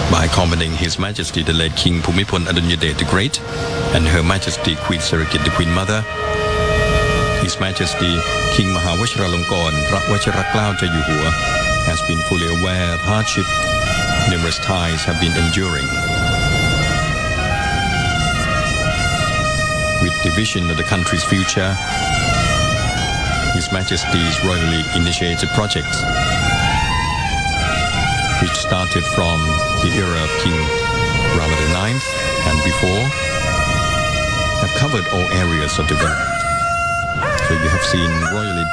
by accompanying His Majesty the late King Bhumibol Adulyadej the Great and Her Majesty Queen Sirikit the Queen Mother, His Majesty King Mahawachiralongkorn Vajraklao Jayuhua has been fully aware of hardship numerous Thais have been enduring. With the vision of the country's future, His Majesty's royally initiated projects, which started from the era of King Rama IX and before, have covered all areas of development. So you have seen royally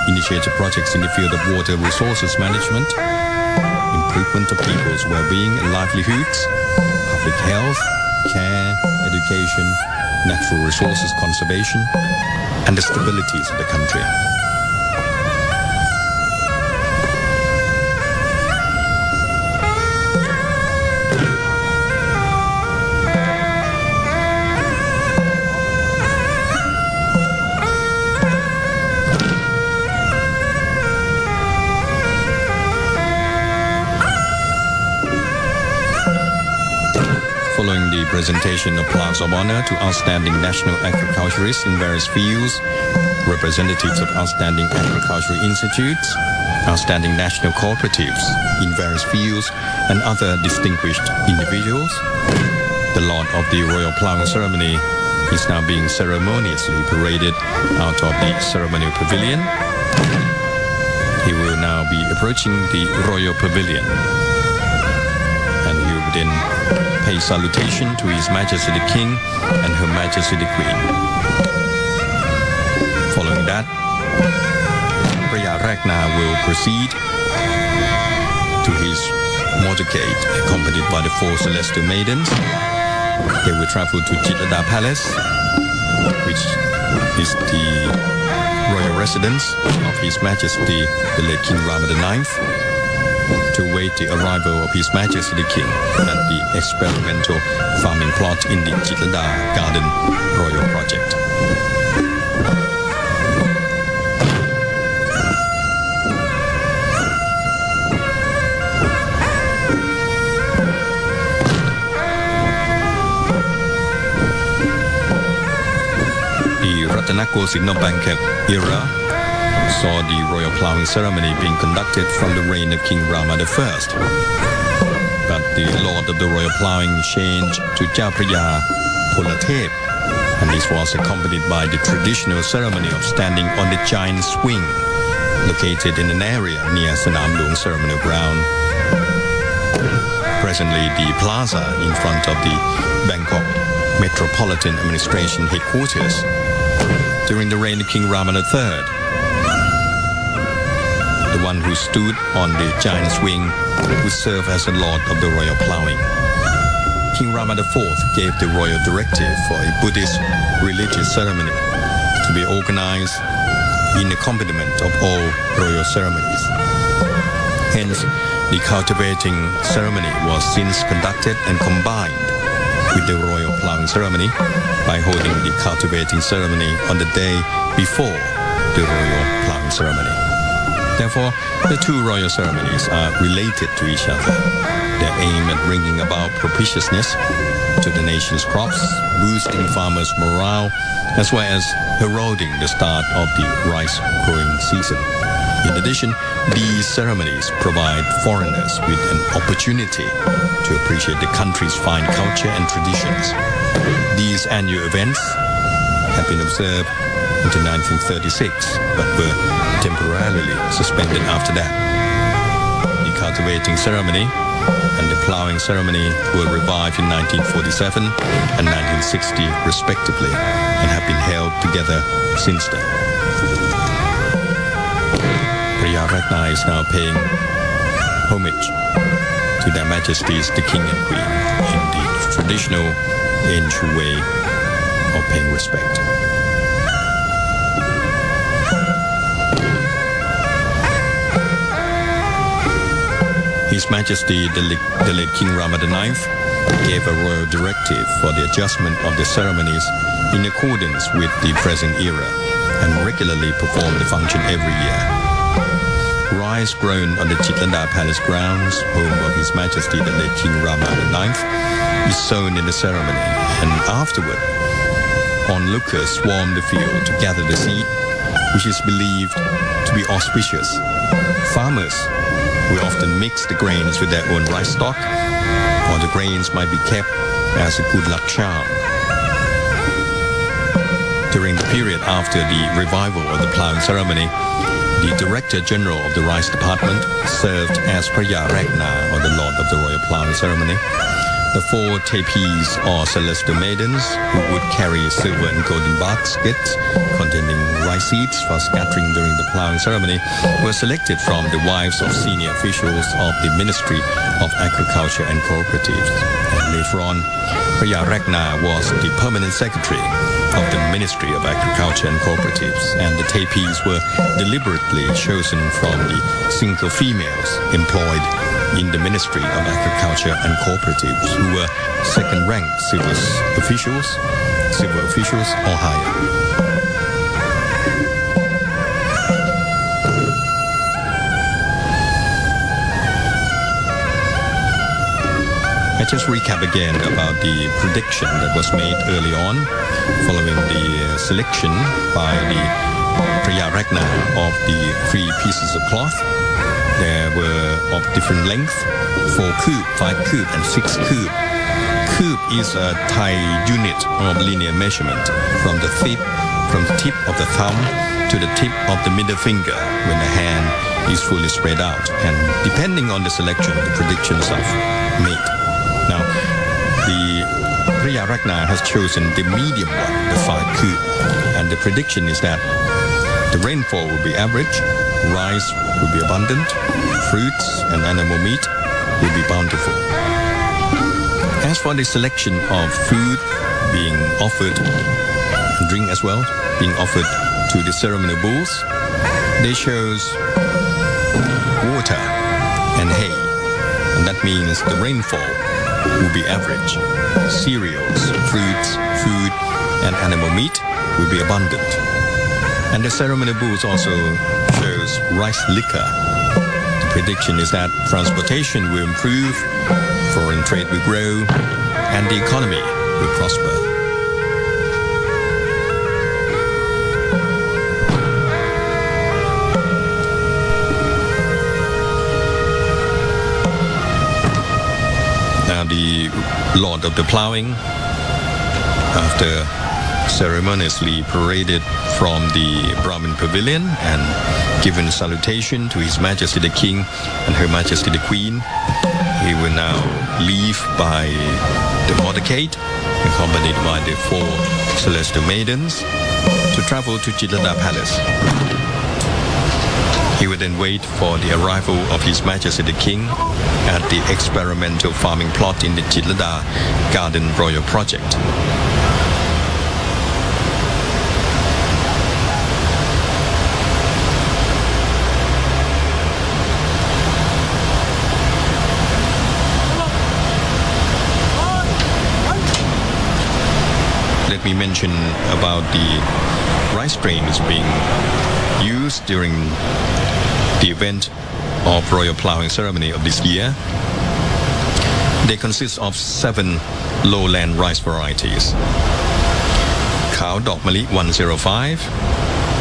initiated projects in the field of water resources management, improvement of people's well-being and livelihoods, public health, care, education, natural resources conservation, and the stabilities of the country. Following the presentation of plaques of honor to outstanding national agriculturists in various fields, representatives of outstanding agricultural institutes, outstanding national cooperatives in various fields, and other distinguished individuals, the Lord of the Royal Ploughing Ceremony is now being ceremoniously paraded out of the ceremonial pavilion. He will now be approaching the Royal Pavilion, and he will then pay salutation to His Majesty the King and Her Majesty the Queen. Following that, Priya Ragna will proceed to his motorcade, accompanied by the 4 celestial maidens. They will travel to Suthida Palace, which is the royal residence of His Majesty the late King Rama IX, to await the arrival of His Majesty the King at the experimental farming plot in the Suthida Garden Royal Project. The Ratanakosin of Bangkok era saw the Royal Ploughing Ceremony being conducted from the reign of King Rama I. But the Lord of the Royal Ploughing changed to Jalal Phaya Polatep, and this was accompanied by the traditional ceremony of standing on the giant swing located in an area near Sanam Luang ceremonial ground. Presently, the plaza in front of the Bangkok Metropolitan Administration headquarters during the reign of King Rama III, the one who stood on the giant swing would serve as the Lord of the Royal Ploughing. King Rama IV gave the royal directive for a Buddhist religious ceremony to be organized in accompaniment of all royal ceremonies. Hence, the cultivating ceremony was since conducted and combined with the Royal Ploughing Ceremony by holding the cultivating ceremony on the day before the Royal Ploughing Ceremony. Therefore, the two royal ceremonies are related to each other. They aim at bringing about propitiousness to the nation's crops, boosting farmers' morale, as well as heralding the start of the rice growing season. In addition, these ceremonies provide foreigners with an opportunity to appreciate the country's fine culture and traditions. These annual events have been observed until 1936, but were temporarily suspended after that. The cultivating ceremony and the plowing ceremony were revived in 1947 and 1960 respectively, and have been held together since then. Ratna is now paying homage to their Majesties the King and Queen in the traditional ancient way of paying respect. His Majesty the late King Rama IX gave a royal directive for the adjustment of the ceremonies in accordance with the present era and regularly performed the function every year. Rice grown on the Chitlanda Palace grounds, home of His Majesty the late King Rama IX, is sown in the ceremony, and afterward, onlookers swarm the field to gather the seed, which is believed to be auspicious. Farmers will often mix the grains with their own rice stock, or the grains might be kept as a good luck charm. During the period after the revival of the plowing ceremony, the Director General of the Rice Department served as Phaya Ragna, or the Lord of the Royal Ploughing Ceremony. The four tapis, or celestial maidens, who would carry silver and golden baskets containing rice seeds for scattering during the ploughing ceremony, were selected from the wives of senior officials of the Ministry of Agriculture and Cooperatives. And later on, Phaya Ragna was the permanent secretary of the Ministry of Agriculture and Cooperatives, and the tapis were deliberately chosen from the single females employed in the Ministry of Agriculture and Cooperatives, who were second-rank civil officials or higher. I just recap again about the prediction that was made early on following the selection by the Phaya Ragna of the 3 pieces of cloth. There were of different length, 4 coop, 5 coop, and 6 coop. Coop is a Thai unit of linear measurement from the tip of the thumb to the tip of the middle finger when the hand is fully spread out. And depending on the selection, the predictions are made. Now, the Phaya Ragna has chosen the medium one, the 5 coop, and the prediction is that the rainfall will be average, rice will be abundant, fruits and animal meat will be bountiful. As for the selection of food being offered, and drink as well, being offered to the ceremonial bulls, they chose water and hay, and that means the rainfall will be average. Cereals, fruits, food, and animal meat will be abundant. And the ceremonial bulls also shows rice liquor. The prediction is that transportation will improve, foreign trade will grow, and the economy will prosper. Now the Lord of the Plowing, after ceremoniously paraded from the Brahmin pavilion and given salutation to His Majesty the King and Her Majesty the Queen, he will now leave by the motorcade, accompanied by the 4 celestial maidens, to travel to Chitlanda Palace. He would then wait for the arrival of His Majesty the King at the experimental farming plot in the Chitlanda Garden Royal Project. Let me mention about the rice grains being used during the event of Royal Ploughing Ceremony of this year. They consist of 7 lowland rice varieties: Khao Dok Mali 105,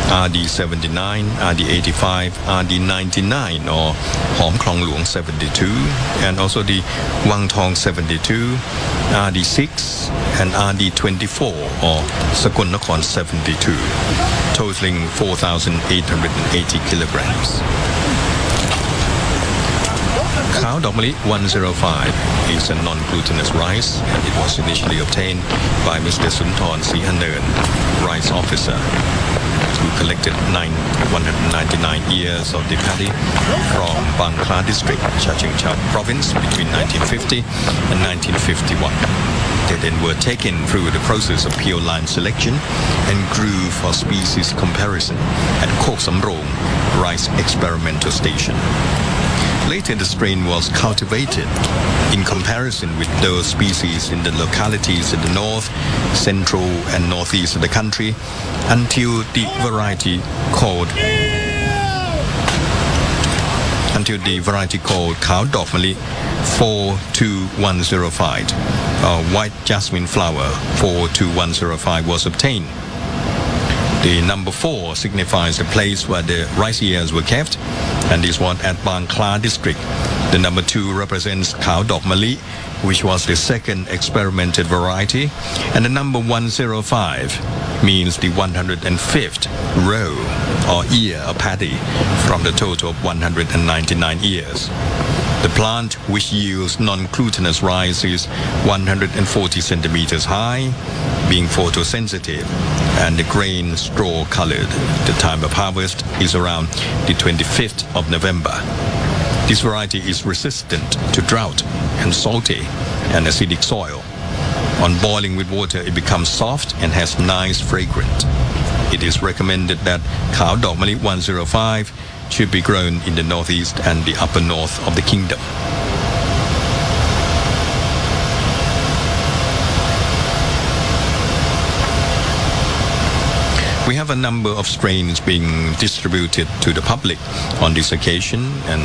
RD 79, RD 85, RD 99 or Hom Klong Luang 72, and also the Wang Tong 72, RD 6 and RD 24 or Sakon Nakhon 72, totaling 4,880 kilograms. Khao Dok Mali 105 is a non-glutinous rice, and it was initially obtained by Mr. Sunthorn Sihanen, rice officer, who collected 199 ears of the paddy from Bangkok district, Chachingchao province between 1950 and 1951. They then were taken through the process of pure line selection and grew for species comparison at Kok Samrong Rice Experimental Station. Later, the strain was cultivated in comparison with those species in the localities in the north, central, and northeast of the country until the variety called Khao Dok Mali 42105, white jasmine flower 42105 was obtained. The number 4 signifies the place where the rice ears were kept, and this one at Bang Kla district. The number 2 represents Khao Dok Mali, which was the second experimented variety, and the number 105 means the 105th row or ear of paddy from the total of 199 ears. The plant, which yields non-glutinous rice, is 140 centimeters high, being photosensitive, and the grain straw-colored. The time of harvest is around the 25th of November. This variety is resistant to drought and salty and acidic soil. On boiling with water, it becomes soft and has nice fragrance. It is recommended that Khao Dok Mali 105 should be grown in the northeast and the upper north of the kingdom. We have a number of strains being distributed to the public on this occasion, and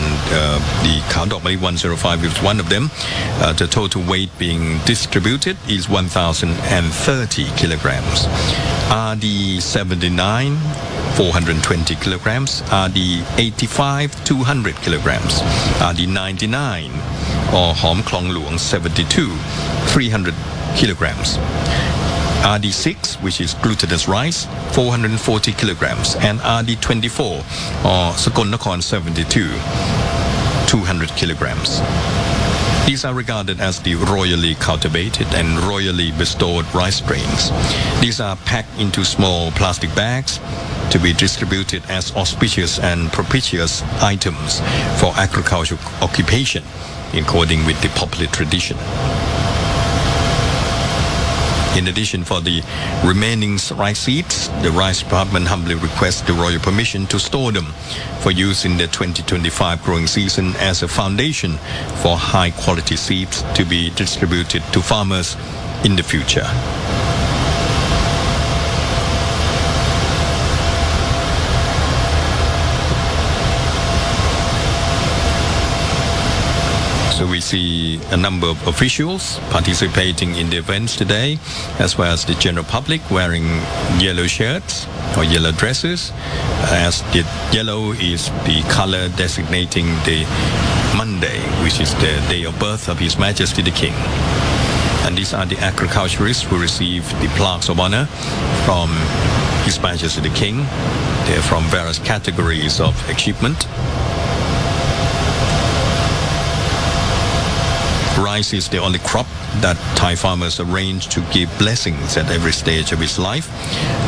the Khao Dok Mali 105 is one of them. The total weight being distributed is 1,030 kilograms. RD 79, 420 kilograms. RD 85, 200 kilograms. RD 99 or Hom Klong Luang 72, 300 kilograms. RD6, which is glutinous rice, 440 kilograms, and RD24 or Sakon Nakhon 72, 200 kilograms. These are regarded as the royally cultivated and royally bestowed rice grains. These are packed into small plastic bags to be distributed as auspicious and propitious items for agricultural occupation, in according with the popular tradition. In addition, for the remaining rice seeds, the rice department humbly requests the royal permission to store them for use in the 2025 growing season as a foundation for high quality seeds to be distributed to farmers in the future. So we see a number of officials participating in the events today, as well as the general public wearing yellow shirts or yellow dresses, as the yellow is the color designating the Monday, which is the day of birth of His Majesty the King. And these are the agriculturists who receive the plaques of honor from His Majesty the King. They're from various categories of achievement. Rice is the only crop that Thai farmers arrange to give blessings at every stage of his life.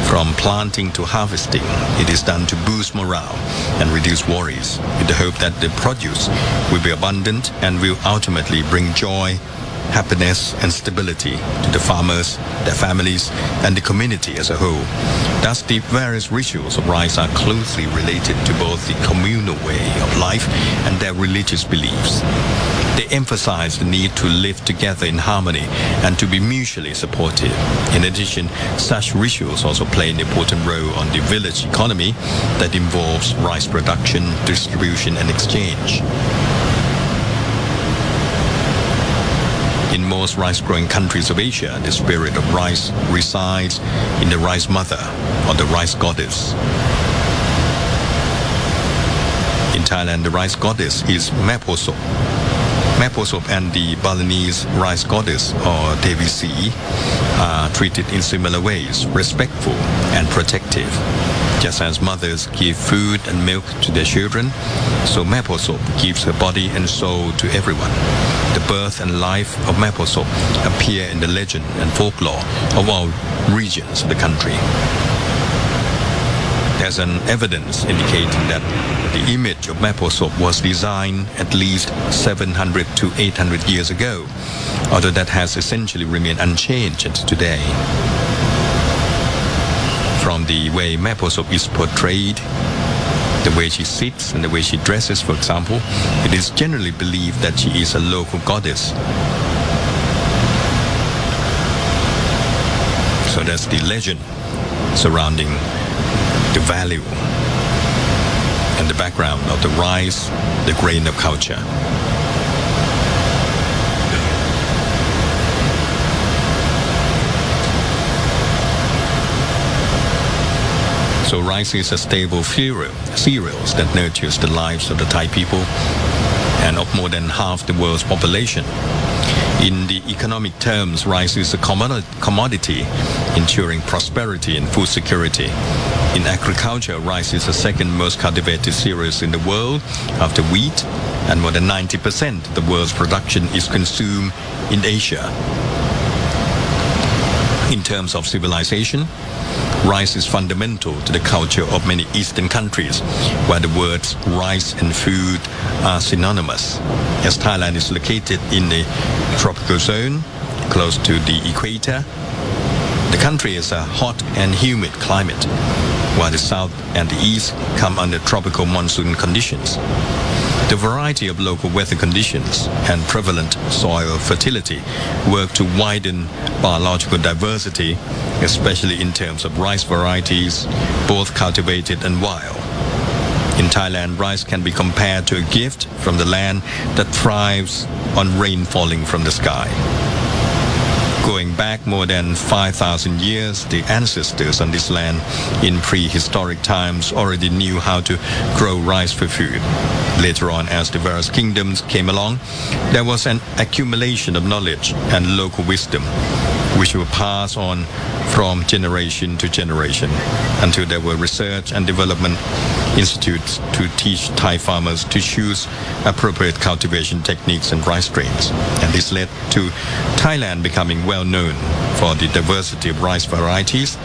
From planting to harvesting, it is done to boost morale and reduce worries, with the hope that the produce will be abundant and will ultimately bring joy happiness, and stability to the farmers, their families, and the community as a whole. Thus, the various rituals of rice are closely related to both the communal way of life and their religious beliefs. They emphasize the need to live together in harmony and to be mutually supportive. In addition, such rituals also play an important role on the village economy that involves rice production, distribution, and exchange. In most rice-growing countries of Asia, the spirit of rice resides in the rice mother or the rice goddess. In Thailand, the rice goddess is Maposop. Maposop and the Balinese rice goddess or Devi Si are treated in similar ways, respectful and protective. Just as mothers give food and milk to their children, so Maposop gives her body and soul to everyone. The birth and life of Maposop appear in the legend and folklore of all regions of the country. There's an evidence indicating that the image of Maposop was designed at least 700 to 800 years ago, although that has essentially remained unchanged today. From the way Maposop is portrayed, the way she sits and the way she dresses, for example, it is generally believed that she is a local goddess. So that's the legend surrounding the value and the background of the rice, the grain of culture. So rice is a stable cereals that nurtures the lives of the Thai people and of more than half the world's population. In the economic terms, rice is a commodity ensuring prosperity and food security. In agriculture, rice is the second most cultivated cereals in the world after wheat, and more than 90% of the world's production is consumed in Asia. In terms of civilization, rice is fundamental to the culture of many Eastern countries, where the words rice and food are synonymous. As Thailand is located in the tropical zone, close to the equator, the country is a hot and humid climate, while the south and the east come under tropical monsoon conditions. The variety of local weather conditions and prevalent soil fertility work to widen biological diversity, especially in terms of rice varieties, both cultivated and wild. In Thailand, rice can be compared to a gift from the land that thrives on rain falling from the sky. Going back more than 5,000 years, the ancestors on this land in prehistoric times already knew how to grow rice for food. Later on, as the various kingdoms came along, there was an accumulation of knowledge and local wisdom, which were passed on from generation to generation until there were research and development institutes to teach Thai farmers to choose appropriate cultivation techniques and rice strains. And this led to Thailand becoming well known for the diversity of rice varieties,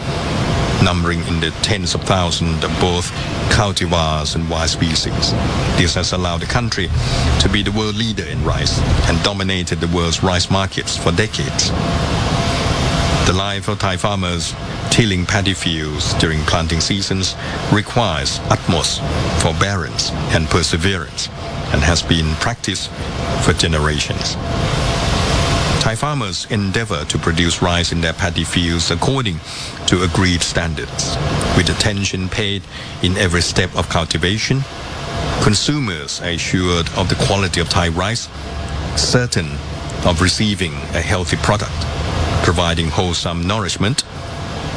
numbering in the tens of thousands of both cultivars and wild species. This has allowed the country to be the world leader in rice and dominated the world's rice markets for decades. The life of Thai farmers tilling paddy fields during planting seasons requires utmost forbearance and perseverance and has been practiced for generations. Thai farmers endeavor to produce rice in their paddy fields according to agreed standards, with attention paid in every step of cultivation. Consumers are assured of the quality of Thai rice, certain of receiving a healthy product, providing wholesome nourishment,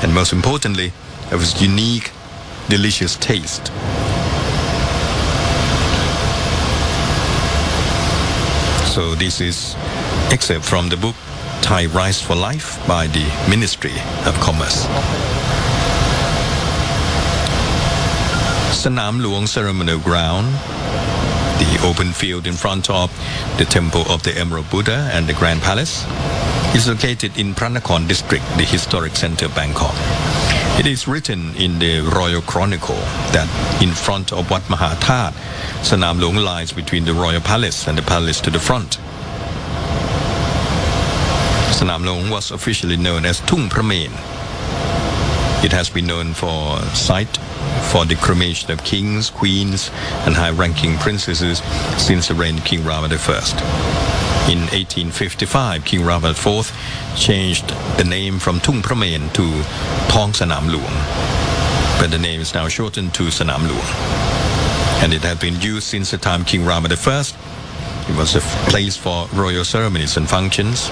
and most importantly, of its unique, delicious taste. So this is excerpt from the book Thai Rice for Life by the Ministry of Commerce. Sanam Luang Ceremonial Ground, the open field in front of the Temple of the Emerald Buddha and the Grand Palace, is located in Pranakon District, the historic center of Bangkok. It is written in the Royal Chronicle that in front of Wat Maha That, Sanam Luang lies between the Royal Palace and the palace to the front. Sanam Luang was officially known as Tung Brahmin. It has been known for site for the cremation of kings, queens, and high-ranking princesses since the reign of King Rama I. In 1855, King Rama IV changed the name from Tung Brahmin to Thong Sanam Luang, but the name is now shortened to Sanam Luang. And it has been used since the time King Rama I. It was a place for royal ceremonies and functions.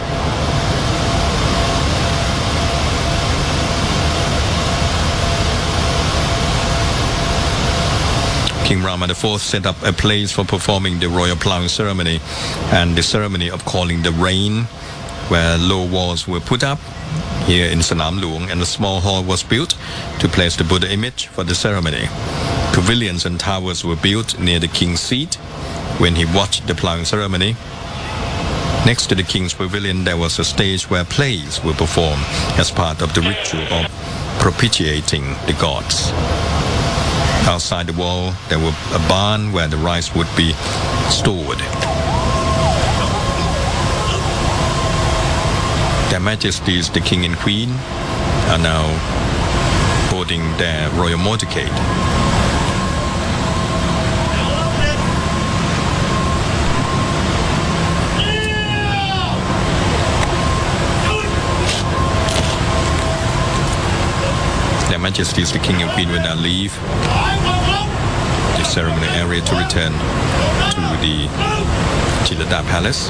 King Rama IV set up a place for performing the Royal Ploughing Ceremony and the ceremony of calling the rain, where low walls were put up here in Sanam Luang, and a small hall was built to place the Buddha image for the ceremony. Pavilions and towers were built near the king's seat when he watched the ploughing ceremony. Next to the king's pavilion, there was a stage where plays were performed as part of the ritual of propitiating the gods. Outside the wall, there was a barn where the rice would be stored. Their Majesties, the King and Queen, are now boarding their royal motorcade. Their Majesties, the King and Queen, will now leave the ceremonial area to return to the Suthida Palace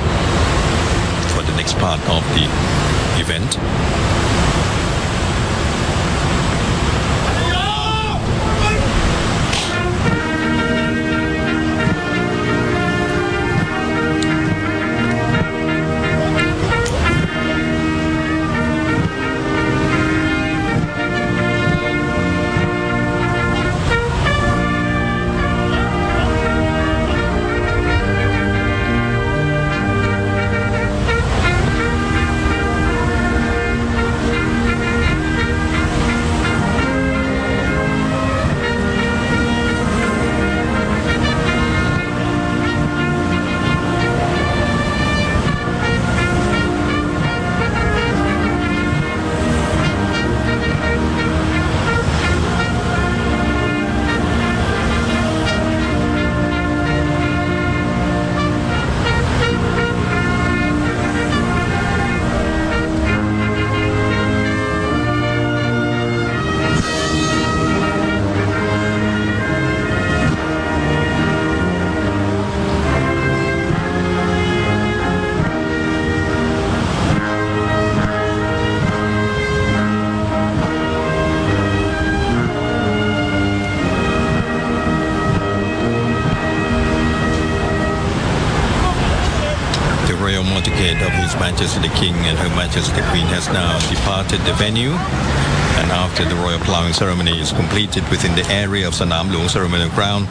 for the next part of the event. motorcade of His Majesty the King and Her Majesty the Queen has now departed the venue. And after the Royal Ploughing Ceremony is completed within the area of Sanam Luang Ceremonial Ground,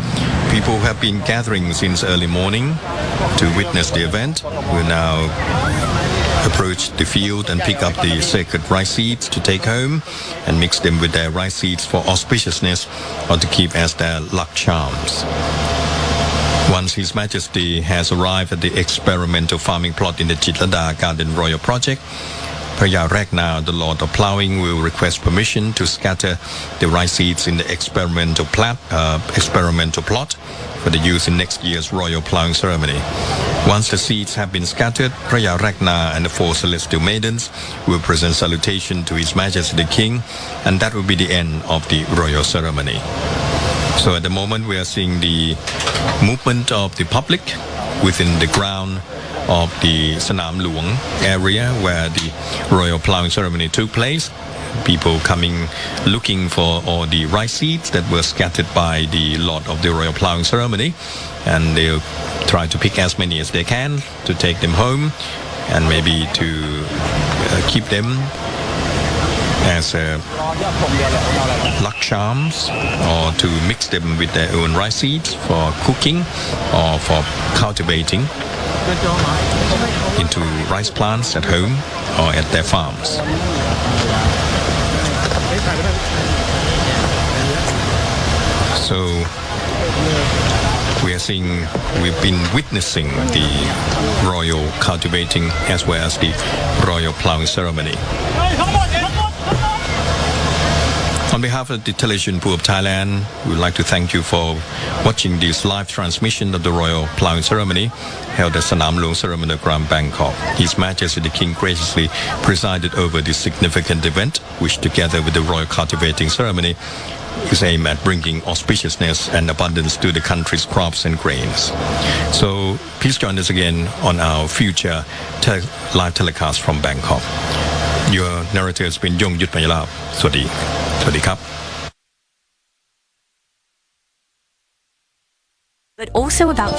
people who have been gathering since early morning to witness the event will now approach the field and pick up the sacred rice seeds to take home and mix them with their rice seeds for auspiciousness or to keep as their luck charms. Once His Majesty has arrived at the experimental farming plot in the Suthida Garden Royal Project, Phaya Ragna, the Lord of Plowing, will request permission to scatter the rice seeds in the experimental plot for the use in next year's Royal Ploughing Ceremony. Once the seeds have been scattered, Phaya Ragna and the 4 celestial maidens will present salutation to His Majesty the King, and that will be the end of the royal ceremony. So at the moment we are seeing the movement of the public within the ground of the Sanam Luang area where the Royal Ploughing Ceremony took place. People coming looking for all the rice seeds that were scattered by the Lord of the Royal Ploughing Ceremony, and they'll try to pick as many as they can to take them home and maybe to keep them as luck charms, or to mix them with their own rice seeds for cooking or for cultivating into rice plants at home or at their farms. So we've been witnessing the royal cultivating as well as the royal ploughing ceremony. On behalf of the television pool of Thailand, we would like to thank you for watching this live transmission of the Royal Ploughing Ceremony held at Sanam Luang Ceremonial Ground, Bangkok. His Majesty the King graciously presided over this significant event, which together with the Royal Cultivating Ceremony is aimed at bringing auspiciousness and abundance to the country's crops and grains. So please join us again on our future live telecast from Bangkok. Your narrator has been Yong Yut Mayalap. สวัสดีครับ but also about